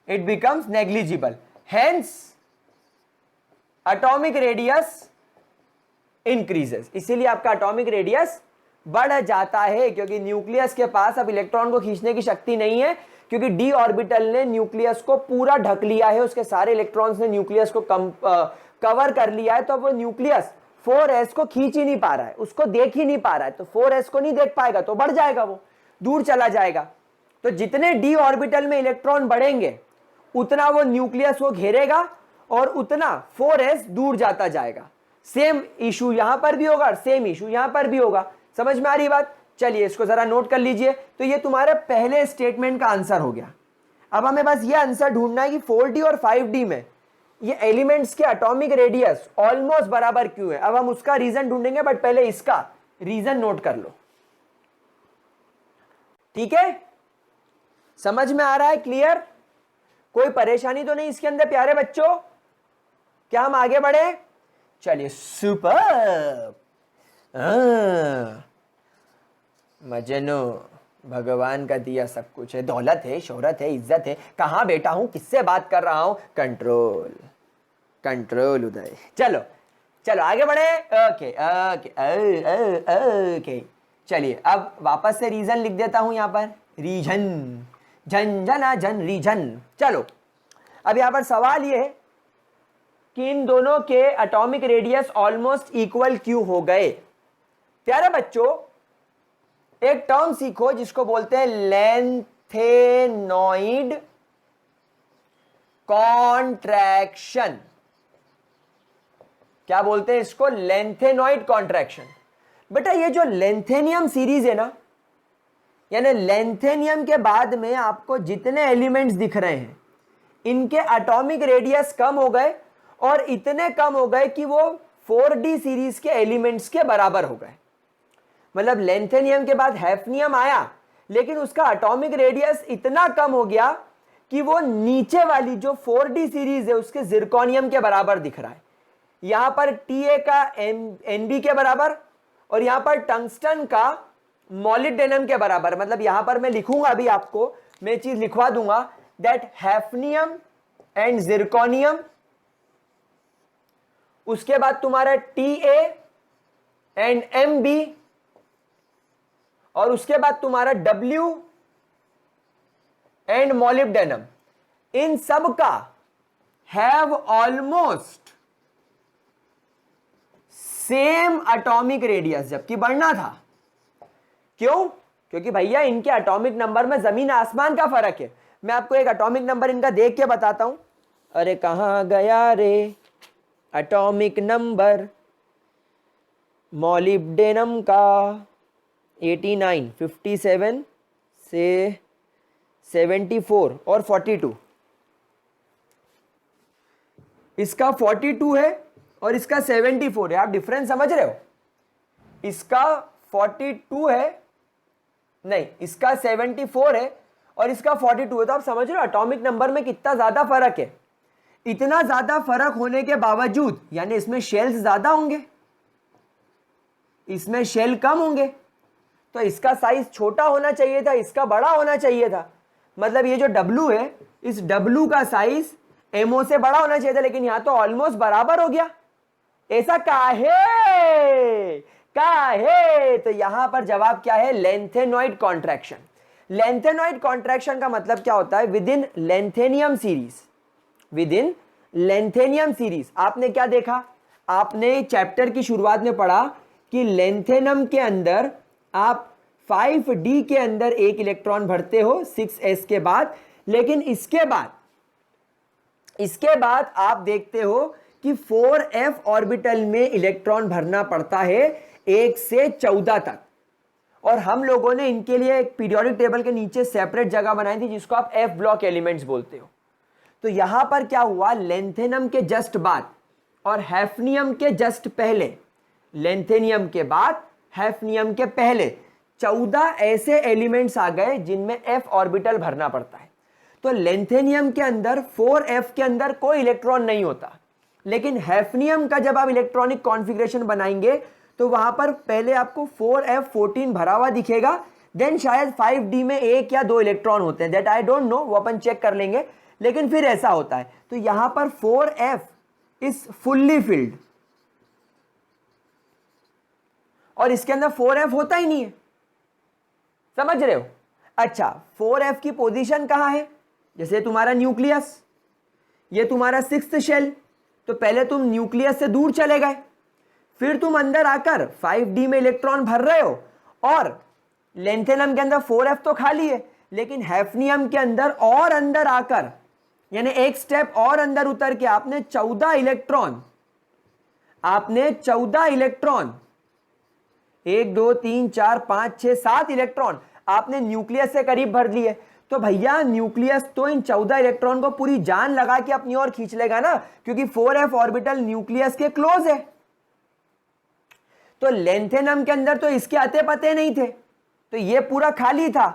it becomes negligible, hence atomic radius increases, इसीलिए आपका atomic radius बढ़ जाता है, क्योंकि न्यूक्लियस के पास अब इलेक्ट्रॉन को खींचने की शक्ति नहीं है, क्योंकि डी ऑर्बिटल ने न्यूक्लियस को पूरा ढक लिया है, उसके सारे इलेक्ट्रॉन्स ने न्यूक्लियस को कवर कर लिया है, तो वो न्यूक्लियस 4s को खींच ही नहीं पा रहा है, उसको देख ही नहीं पा रहा है, तो 4s को नहीं देख पाएगा तो बढ़ जाएगा, वो दूर चला जाएगा। तो जितने डी ऑर्बिटल में इलेक्ट्रॉन बढ़ेंगे उतना वो न्यूक्लियस को घेरेगा और उतना 4s दूर जाता जाएगा। सेम इशू यहां पर भी होगा और सेम इशू यहां पर भी होगा। समझ में आ रही बात? चलिए इसको जरा नोट कर लीजिए। तो ये तुम्हारे पहले स्टेटमेंट का आंसर हो गया। अब हमें बस ये आंसर ढूंढना है कि 4d और 5d में ये एलिमेंट्स के एटॉमिक रेडियस ऑलमोस्ट बराबर क्यों है। अब हम उसका रीजन ढूंढेंगे, बट पहले इसका रीजन नोट कर लो, ठीक है? समझ में आ रहा है? क्लियर? कोई परेशानी तो नहीं इसके अंदर प्यारे बच्चों? क्या हम आगे बढ़े? चलिए, सुपर। मजनू, भगवान का दिया सब कुछ है, दौलत है, शोहरत है, इज्जत है, कहां बैठा हूं, किससे बात कर रहा हूं, कंट्रोल कंट्रोल उदय। चलो चलो आगे बढ़े। ओके ओके ओके, चलिए अब वापस से रीजन लिख देता हूं यहां पर, रीजन, जन जना जन रीजन। चलो अब यहां पर सवाल ये है कि इन दोनों के एटॉमिक रेडियस ऑलमोस्ट इक्वल क्यों हो गए। प्यारे बच्चों, एक टर्म सीखो जिसको बोलते हैं लेंथेनॉइड कॉन्ट्रैक्शन। क्या बोलते हैं इसको? Lanthanoid contraction. बेटा ये जो लेंथेनियम सीरीज है ना, यानी लेंथेनियम के बाद में आपको जितने एलिमेंट्स दिख रहे हैं इनके एटॉमिक रेडियस कम हो गए, और इतने कम हो गए कि वो 4d सीरीज के एलिमेंट्स के बराबर हो गए। मतलब लेंथेनियम के बाद हैफनियम आया, लेकिन उसका एटॉमिक रेडियस इतना कम हो गया कि वो नीचे वाली जो 4d सीरीज है उसके जिरकोनियम के बराबर दिख रहा है। यहां पर Ta का Nb के बराबर, और यहां पर टंगस्टन का मॉलिब्डेनम के बराबर। मतलब यहां पर मैं लिखूंगा, अभी आपको मैं चीज लिखवा दूंगा, दैट हैफनियम एंड जिरकोनियम, उसके बाद तुम्हारा Ta एंड Mb, और उसके बाद तुम्हारा W एंड मॉलिब्डेनम, इन सब का have almost same atomic radius, जबकि बढ़ना था। क्यों? क्योंकि भैया इनके एटॉमिक नंबर में जमीन आसमान का फर्क है। मैं आपको एक एटॉमिक नंबर इनका देख के बताता हूं। अरे कहां गया रे एटॉमिक नंबर मॉलिब्डेनम का? 89, 57 से 74 और 42। इसका 42 है और इसका 74 है। आप डिफरेंस समझ रहे हो? इसका 42 है, नहीं इसका 74 है और इसका 42 है। तो आप समझ रहे हो एटॉमिक नंबर में कितना ज्यादा फर्क है। इतना ज्यादा फर्क होने के बावजूद, यानी इसमें शेल्स ज्यादा होंगे, इसमें शेल कम होंगे, तो इसका साइज छोटा होना चाहिए था, इसका बड़ा होना चाहिए था। मतलब ये जो W है, इस W का साइज MO से बड़ा होना चाहिए था, लेकिन यहां तो ऑलमोस्ट बराबर हो गया। ऐसा काहे? तो यहां पर जवाब क्या है? Lanthanoid contraction. लेंथेनॉइड कॉन्ट्रैक्शन का मतलब क्या होता है? With in lanthanum series, with in lanthanum series. आपने क्या देखा? आपने चैप्टर की शुरुआत में पढ़ा कि लेंथेनम के अंदर आप 5d के अंदर एक इलेक्ट्रॉन भरते हो 6s के बाद, लेकिन इसके बाद इसके बाद आप देखते हो कि 4f ऑर्बिटल में इलेक्ट्रॉन भरना पड़ता है 1 से 14 तक, और हम लोगों ने इनके लिए एक पीरियोडिक टेबल के नीचे सेपरेट जगह बनाई थी जिसको आप f ब्लॉक एलिमेंट्स बोलते हो। तो यहां पर क्या हुआ, लेंथेनियम के जस्ट बाद और हैफनियम के जस्ट पहले, लेंथेनियम के बाद हैफनियम के पहले 14 ऐसे एलिमेंट्स आ गए जिनमें f ऑर्बिटल भरना पड़ता है। तो लेंथेनियम के अंदर 4f के अंदर कोई इलेक्ट्रॉन नहीं होता, लेकिन हैफनियम का जब आप इलेक्ट्रॉनिक कॉन्फ़िगरेशन बनाएंगे तो वहां पर पहले आपको 4f14 भरा हुआ दिखेगा, देन शायद 5d में 1 या 2 इलेक्ट्रॉन होते हैं, दैट आई डोंट नो, वो अपन चेक कर लेंगे, लेकिन फिर ऐसा होता है। तो यहां पर 4f इज फुल्ली फिल्ड और इसके अंदर 4f होता ही नहीं है, समझ रहे हो। अच्छा, 4f की पोजीशन कहां है, जैसे तुम्हारा न्यूक्लियस, ये तुम्हारा 6th शेल, तो पहले तुम न्यूक्लियस से दूर चले गए, फिर तुम अंदर आकर 5d में इलेक्ट्रॉन भर रहे हो, और लेंथेनियम के अंदर 4f तो खाली है, लेकिन हैफनियम के अंदर और अंदर आकर, यानी एक स्टेप और अंदर उतर के आपने 14 इलेक्ट्रॉन 1 2 3 4 5 6 7 इलेक्ट्रॉन आपने न्यूक्लियस से करीब भर लिए। तो भैया न्यूक्लियस तो इन 14 इलेक्ट्रॉन को पूरी जान लगा के अपनी ओर खींच लेगा ना, क्योंकि 4f ऑर्बिटल न्यूक्लियस के क्लोज है। तो लेंथेनियम के अंदर तो इसके आते पते नहीं थे, तो ये पूरा खाली था,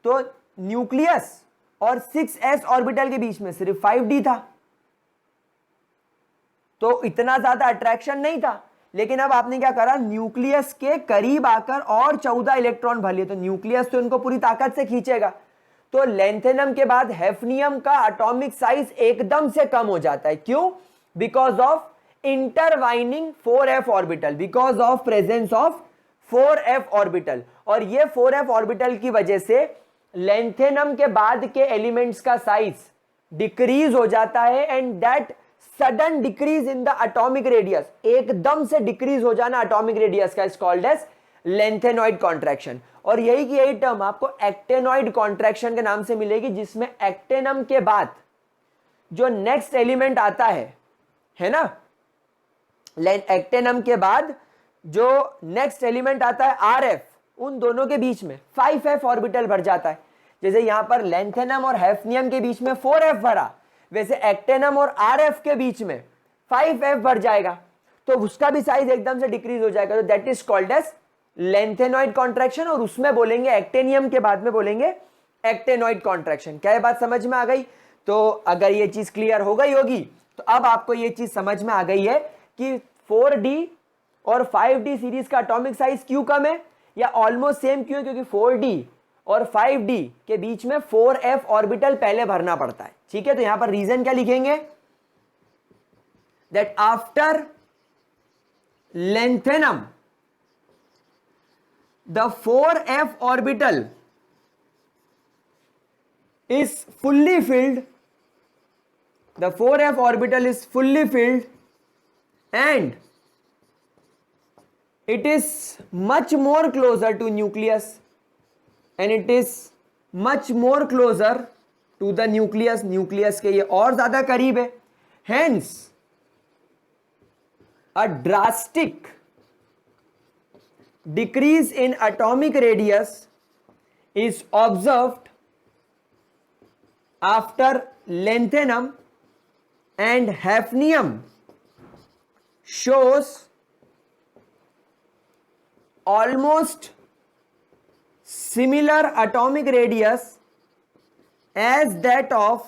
तो न्यूक्लियस और 6s ऑर्बिटल के बीच में सिर्फ 5d था, तो इतना ज्यादा अट्रैक्शन नहीं था। लेकिन अब आपने क्या करा, न्यूक्लियस के करीब आकर और 14 इलेक्ट्रॉन भर लिए, तो न्यूक्लियस तो इनको पूरी ताकत से खींचेगा। तो लेंथेनियम के बाद हैफनियम का एटॉमिक साइज एकदम से कम हो जाता है, क्यों, because of intervening 4f orbital, because of presence of 4f orbital. और ये 4f ऑर्बिटल की वजह से लेंथेनियम के बाद के एलिमेंट्स का साइज डिक्रीज हो जाता है, and that sudden decrease in the atomic radius, एकदम से डिक्रीज हो जाना एटॉमिक रेडियस का, is called as lanthanoid contraction. और यही की यही टर्म आपको एक्टेनॉइड कॉन्ट्रैक्शन के नाम से मिलेगी, जिसमें एक्टेनम के बाद जो नेक्स्ट एलिमेंट आता है ना, एक्टेनम के बाद जो नेक्स्ट एलिमेंट आता है RF, उन दोनों के बीच में 5f ऑर्बिटल भर जाता है। जैसे यहां पर लेंथेनियम और हैफनियम के बीच में 4f भरा, वैसे एक्टेनम और RF के बीच में 5f भर जाएगा, तो उसका भी साइज एकदम से डिक्रीज हो जाएगा। तो that is called as lanthanoid contraction, और उसमें बोलेंगे एक्टेनियम के बाद में बोलेंगे एक्टेनॉइड कॉन्ट्रैक्शन। क्या ये बात समझ में आ गई? तो अगर ये चीज क्लियर हो गई होगी तो अब आपको ये चीज समझ में आ गई है कि 4d और 5d सीरीज का एटॉमिक साइज क्यों कम है, या ऑलमोस्ट सेम क्यों है, क्योंकि 4d और 5d के बीच में 4f ऑर्बिटल पहले भरना पड़ता है। ठीक है, तो यहां पर रीजन क्या लिखेंगे, that after lanthanum the 4f orbital is fully filled, the 4f orbital is fully filled and it is much more closer to nucleus, and it is much more closer to the nucleus, nucleus के ये और ज्यादा करीब है, hence a drastic decrease in atomic radius is observed after lanthanum, and hafnium shows almost similar atomic radius as that of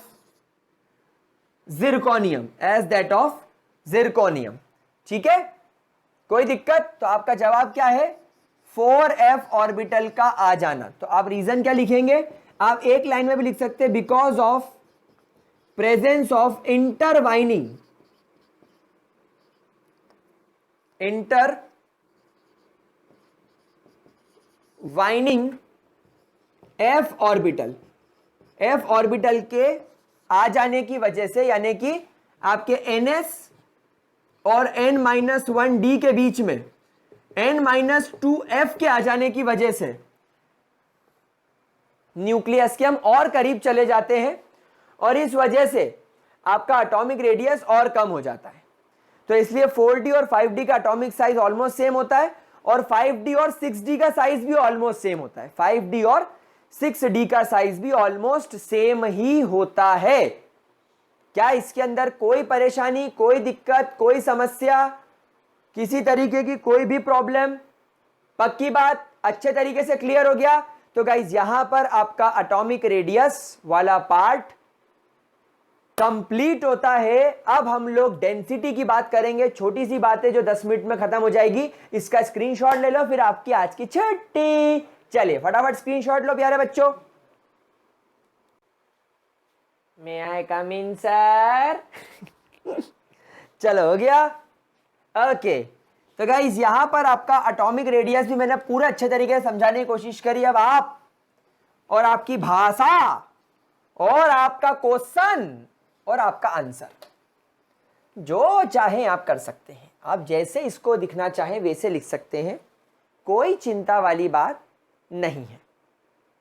zirconium, as that of zirconium। ठीक है, कोई दिक्कत? तो आपका जवाब क्या है, 4f ऑर्बिटल का आ जाना। तो आप रीजन क्या लिखेंगे, आप एक लाइन में भी लिख सकते हैं, because of presence of intervening f orbital, f orbital के आ जाने की वजह से, यानी कि आपके ns और n-1d के बीच में n-2f के आ जाने की वजह से न्यूक्लियस के हम और करीब चले जाते हैं, और इस वजह से आपका एटॉमिक रेडियस और कम हो जाता है। तो इसलिए 4d और 5d का एटॉमिक साइज ऑलमोस्ट सेम होता है और 5d और 6d का साइज भी ऑलमोस्ट सेम होता है। 5d और 6d का साइज भी ऑलमोस्ट सेम ही होता है। क्या इसके अंदर कोई परेशानी, कोई दिक्कत, कोई समस्या, किसी तरीके की कोई भी प्रॉब्लम? पक्की बात, अच्छे तरीके से क्लियर हो गया। तो गाइज यहां पर आपका एटॉमिक रेडियस वाला पार्ट कंप्लीट होता है। अब हम लोग डेंसिटी की बात करेंगे, छोटी सी बात है जो 10 मिनट में खत्म हो जाएगी। इसका स्क्रीनशॉट ले लो, फिर आपकी आज की छुट्टी। चलिए फटाफट स्क्रीनशॉट लो प्यारे बच्चों। मे आई कम इन सर? चलो हो गया, ओके। तो गाइस यहां पर आपका एटॉमिक रेडियस भी मैंने पूरे अच्छे तरीके से समझाने की कोशिश करी। अब आप और आपकी भाषा और आपका क्वेश्चन और आपका आंसर जो चाहे आप कर सकते हैं। आप जैसे इसको दिखना चाहें वैसे लिख सकते हैं, कोई चिंता वाली बात नहीं है।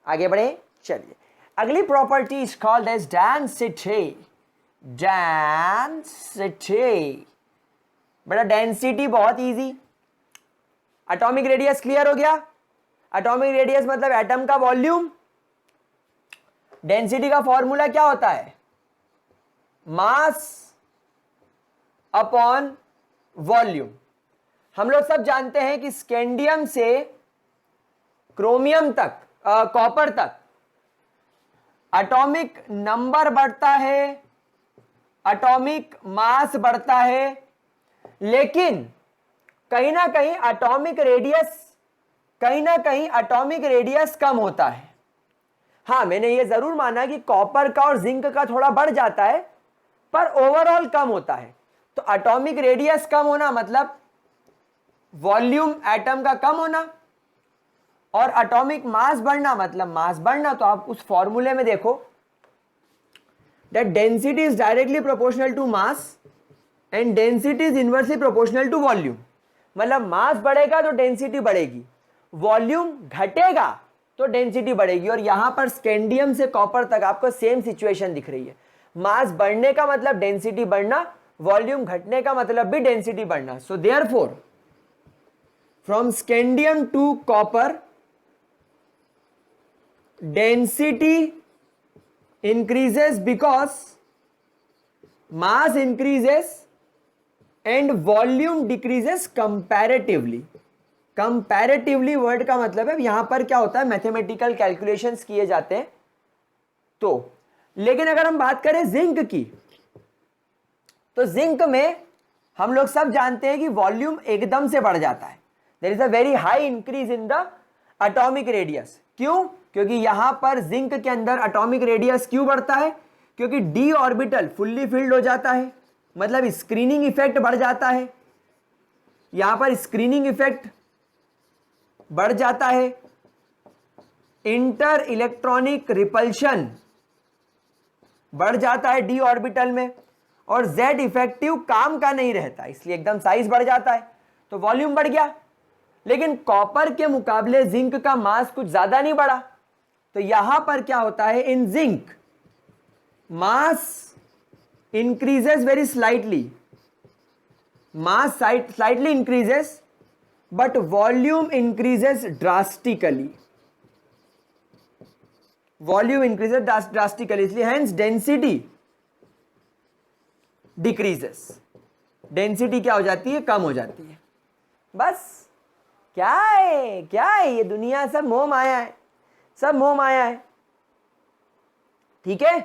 आगे बढ़े, चलिए। अगली property is called as density. Density, बड़ा डेंसिटी बहुत इजी। एटॉमिक रेडियस क्लियर हो गया? एटॉमिक रेडियस मतलब एटम का वॉल्यूम। डेंसिटी का फॉर्मूला क्या होता है? Mass upon volume. हम लोग सब जानते हैं कि स्कैंडियम से क्रोमियम तक, कॉपर तक एटॉमिक नंबर बढ़ता है, एटॉमिक मास बढ़ता है, लेकिन कहीं ना कहीं एटॉमिक रेडियस कम होता है। हाँ, मैंने ये जरूर माना कि कॉपर का और जिंक का थोड़ा बढ़ जाता है, पर ओवरऑल कम होता है। तो एटॉमिक रेडियस कम होना मतलब वॉल्यूम एटम का कम होना, और एटॉमिक मास बढ़ना मतलब मास बढ़ना। तो आप उस फॉर्मूले में देखो, that density is directly proportional to mass and density is inversely proportional to volume. मतलब मास बढ़ेगा तो डेंसिटी बढ़ेगी, वॉल्यूम घटेगा तो डेंसिटी बढ़ेगी। और यहां पर स्कैंडियम से कॉपर तक आपको सेम सिचुएशन दिख रही है। मास बढ़ने का मतलब डेंसिटी बढ़ना, वॉल्यूम घटने का मतलब भी डेंसिटी बढ़ना। So therefore from scandium to copper density increases because mass increases and volume decreases comparatively। comparatively word का मतलब है यहां पर क्या होता है, मैथमेटिकल कैलकुलेशंस किए जाते हैं। तो लेकिन अगर हम बात करें जिंक की, तो जिंक में हम लोग सब जानते हैं कि वॉल्यूम एकदम से बढ़ जाता है। There is a very high increase in the atomic radius. क्यों? क्योंकि यहां पर जिंक के अंदर एटॉमिक रेडियस क्यों बढ़ता है? क्योंकि डी ऑर्बिटल फुल्ली फिल्ड हो जाता है, मतलब स्क्रीनिंग इफेक्ट बढ़ जाता है। यहां पर स्क्रीनिंग इफेक्ट बढ़ जाता है, इंटर इलेक्ट्रॉनिक रिपल्शन बढ़ जाता है डी ऑर्बिटल में, और जेड इफेक्टिव काम का नहीं रहता, इसलिए एकदम साइज बढ़ जाता है, तो वॉल्यूम बढ़ गया। लेकिन कॉपर के मुकाबले जिंक का मास कुछ ज्यादा नहीं बढ़ा। तो यहां पर क्या होता है, in zinc mass increases very slightly, mass slightly increases but volume increases drastically, volume increases drastically, इसलिए हेंस डेंसिटी डिक्रीजेस, डेंसिटी क्या हो जाती है, कम हो जाती है। बस क्या है ये दुनिया, सब मोह माया है, सब मोह माया है। ठीक है,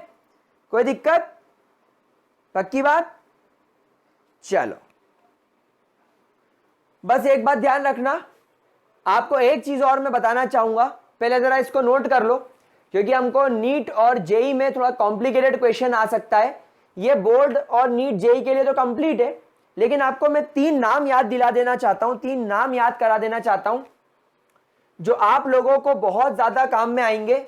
कोई दिक्कत? पक्की बात? चलो, बस एक बात ध्यान रखना, आपको एक चीज और मैं बताना चाहूंगा, पहले जरा इसको नोट कर लो, क्योंकि हमको नीट और जेई में थोड़ा कॉम्प्लिकेटेड क्वेश्चन आ सकता है। ये बोर्ड और नीट जेई के लिए तो कंप्लीट है, लेकिन आपको मैं 3 नाम याद दिला देना चाहता हूं, 3 नाम याद करा देना चाहता हूं जो आप लोगों को बहुत ज्यादा काम में आएंगे।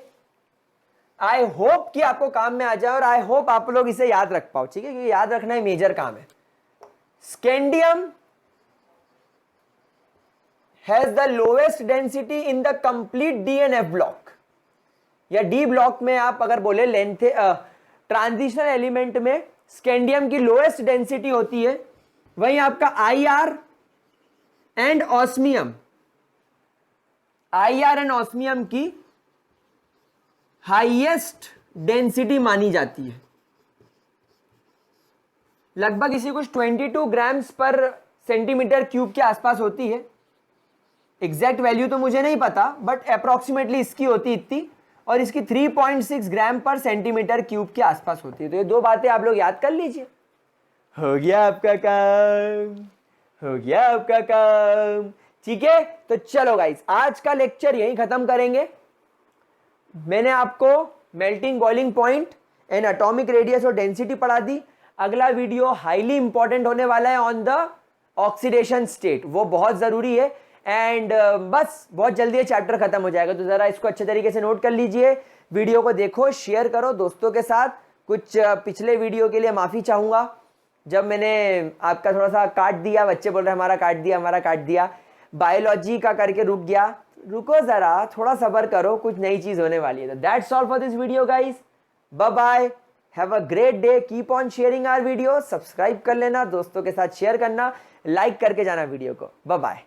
आई होप कि आपको काम में आ जाए, और आई होप आप लोग इसे याद रख पाओ, ठीक है, क्योंकि याद रखना ही मेजर काम है। Scandium has the lowest density in the complete D and F block, या डी ब्लॉक में आप अगर बोले लेंथ ट्रांजिशनल एलिमेंट में स्कैंडियम की लोएस्ट डेंसिटी होती है, वहीं आपका IR and osmium, IR and osmium की हाईएस्ट डेंसिटी मानी जाती है। लगभग इसी कुछ 22 ग्राम्स पर सेंटीमीटर क्यूब के आसपास होती है। एग्जैक्ट वैल्यू तो मुझे नहीं पता, बट अप्रोक्सीमेटली इसकी होती इतनी, और इसकी 3.6 ग्राम पर सेंटीमीटर क्यूब के आसपास होती है। तो ये दो बातें आप लोग याद कर लीजिए, हो गया आपका काम, हो गया आपका काम। ठीक है, तो चलो गाइस, आज का लेक्चर यहीं खत्म करेंगे। मैंने आपको melting boiling point and atomic radius और डेंसिटी पढ़ा दी। अगला वीडियो हाईली इंपॉर्टेंट होने वाला है ऑन द ऑक्सीडेशन स्टेट, वो बहुत जरूरी है। एंड बस बहुत जल्दी ये चैप्टर खत्म हो जाएगा, तो जरा इसको अच्छे तरीके से नोट कर लीजिए। वीडियो को देखो, शेयर करो दोस्तों के साथ। कुछ पिछले वीडियो के लिए माफी चाहूंगा, जब मैंने आपका थोड़ा सा काट दिया, बच्चे बोल रहे हमारा काट दिया, हमारा काट दिया, बायोलॉजी का करके रुक गया। रुको जरा, थोड़ा सब्र करो, कुछ नई चीज होने वाली है। तो that's all for this video guys, bye bye, have a great day, keep on sharing our video, subscribe कर लेना, दोस्तों के साथ शेयर करना, लाइक करके जाना वीडियो को। Bye bye.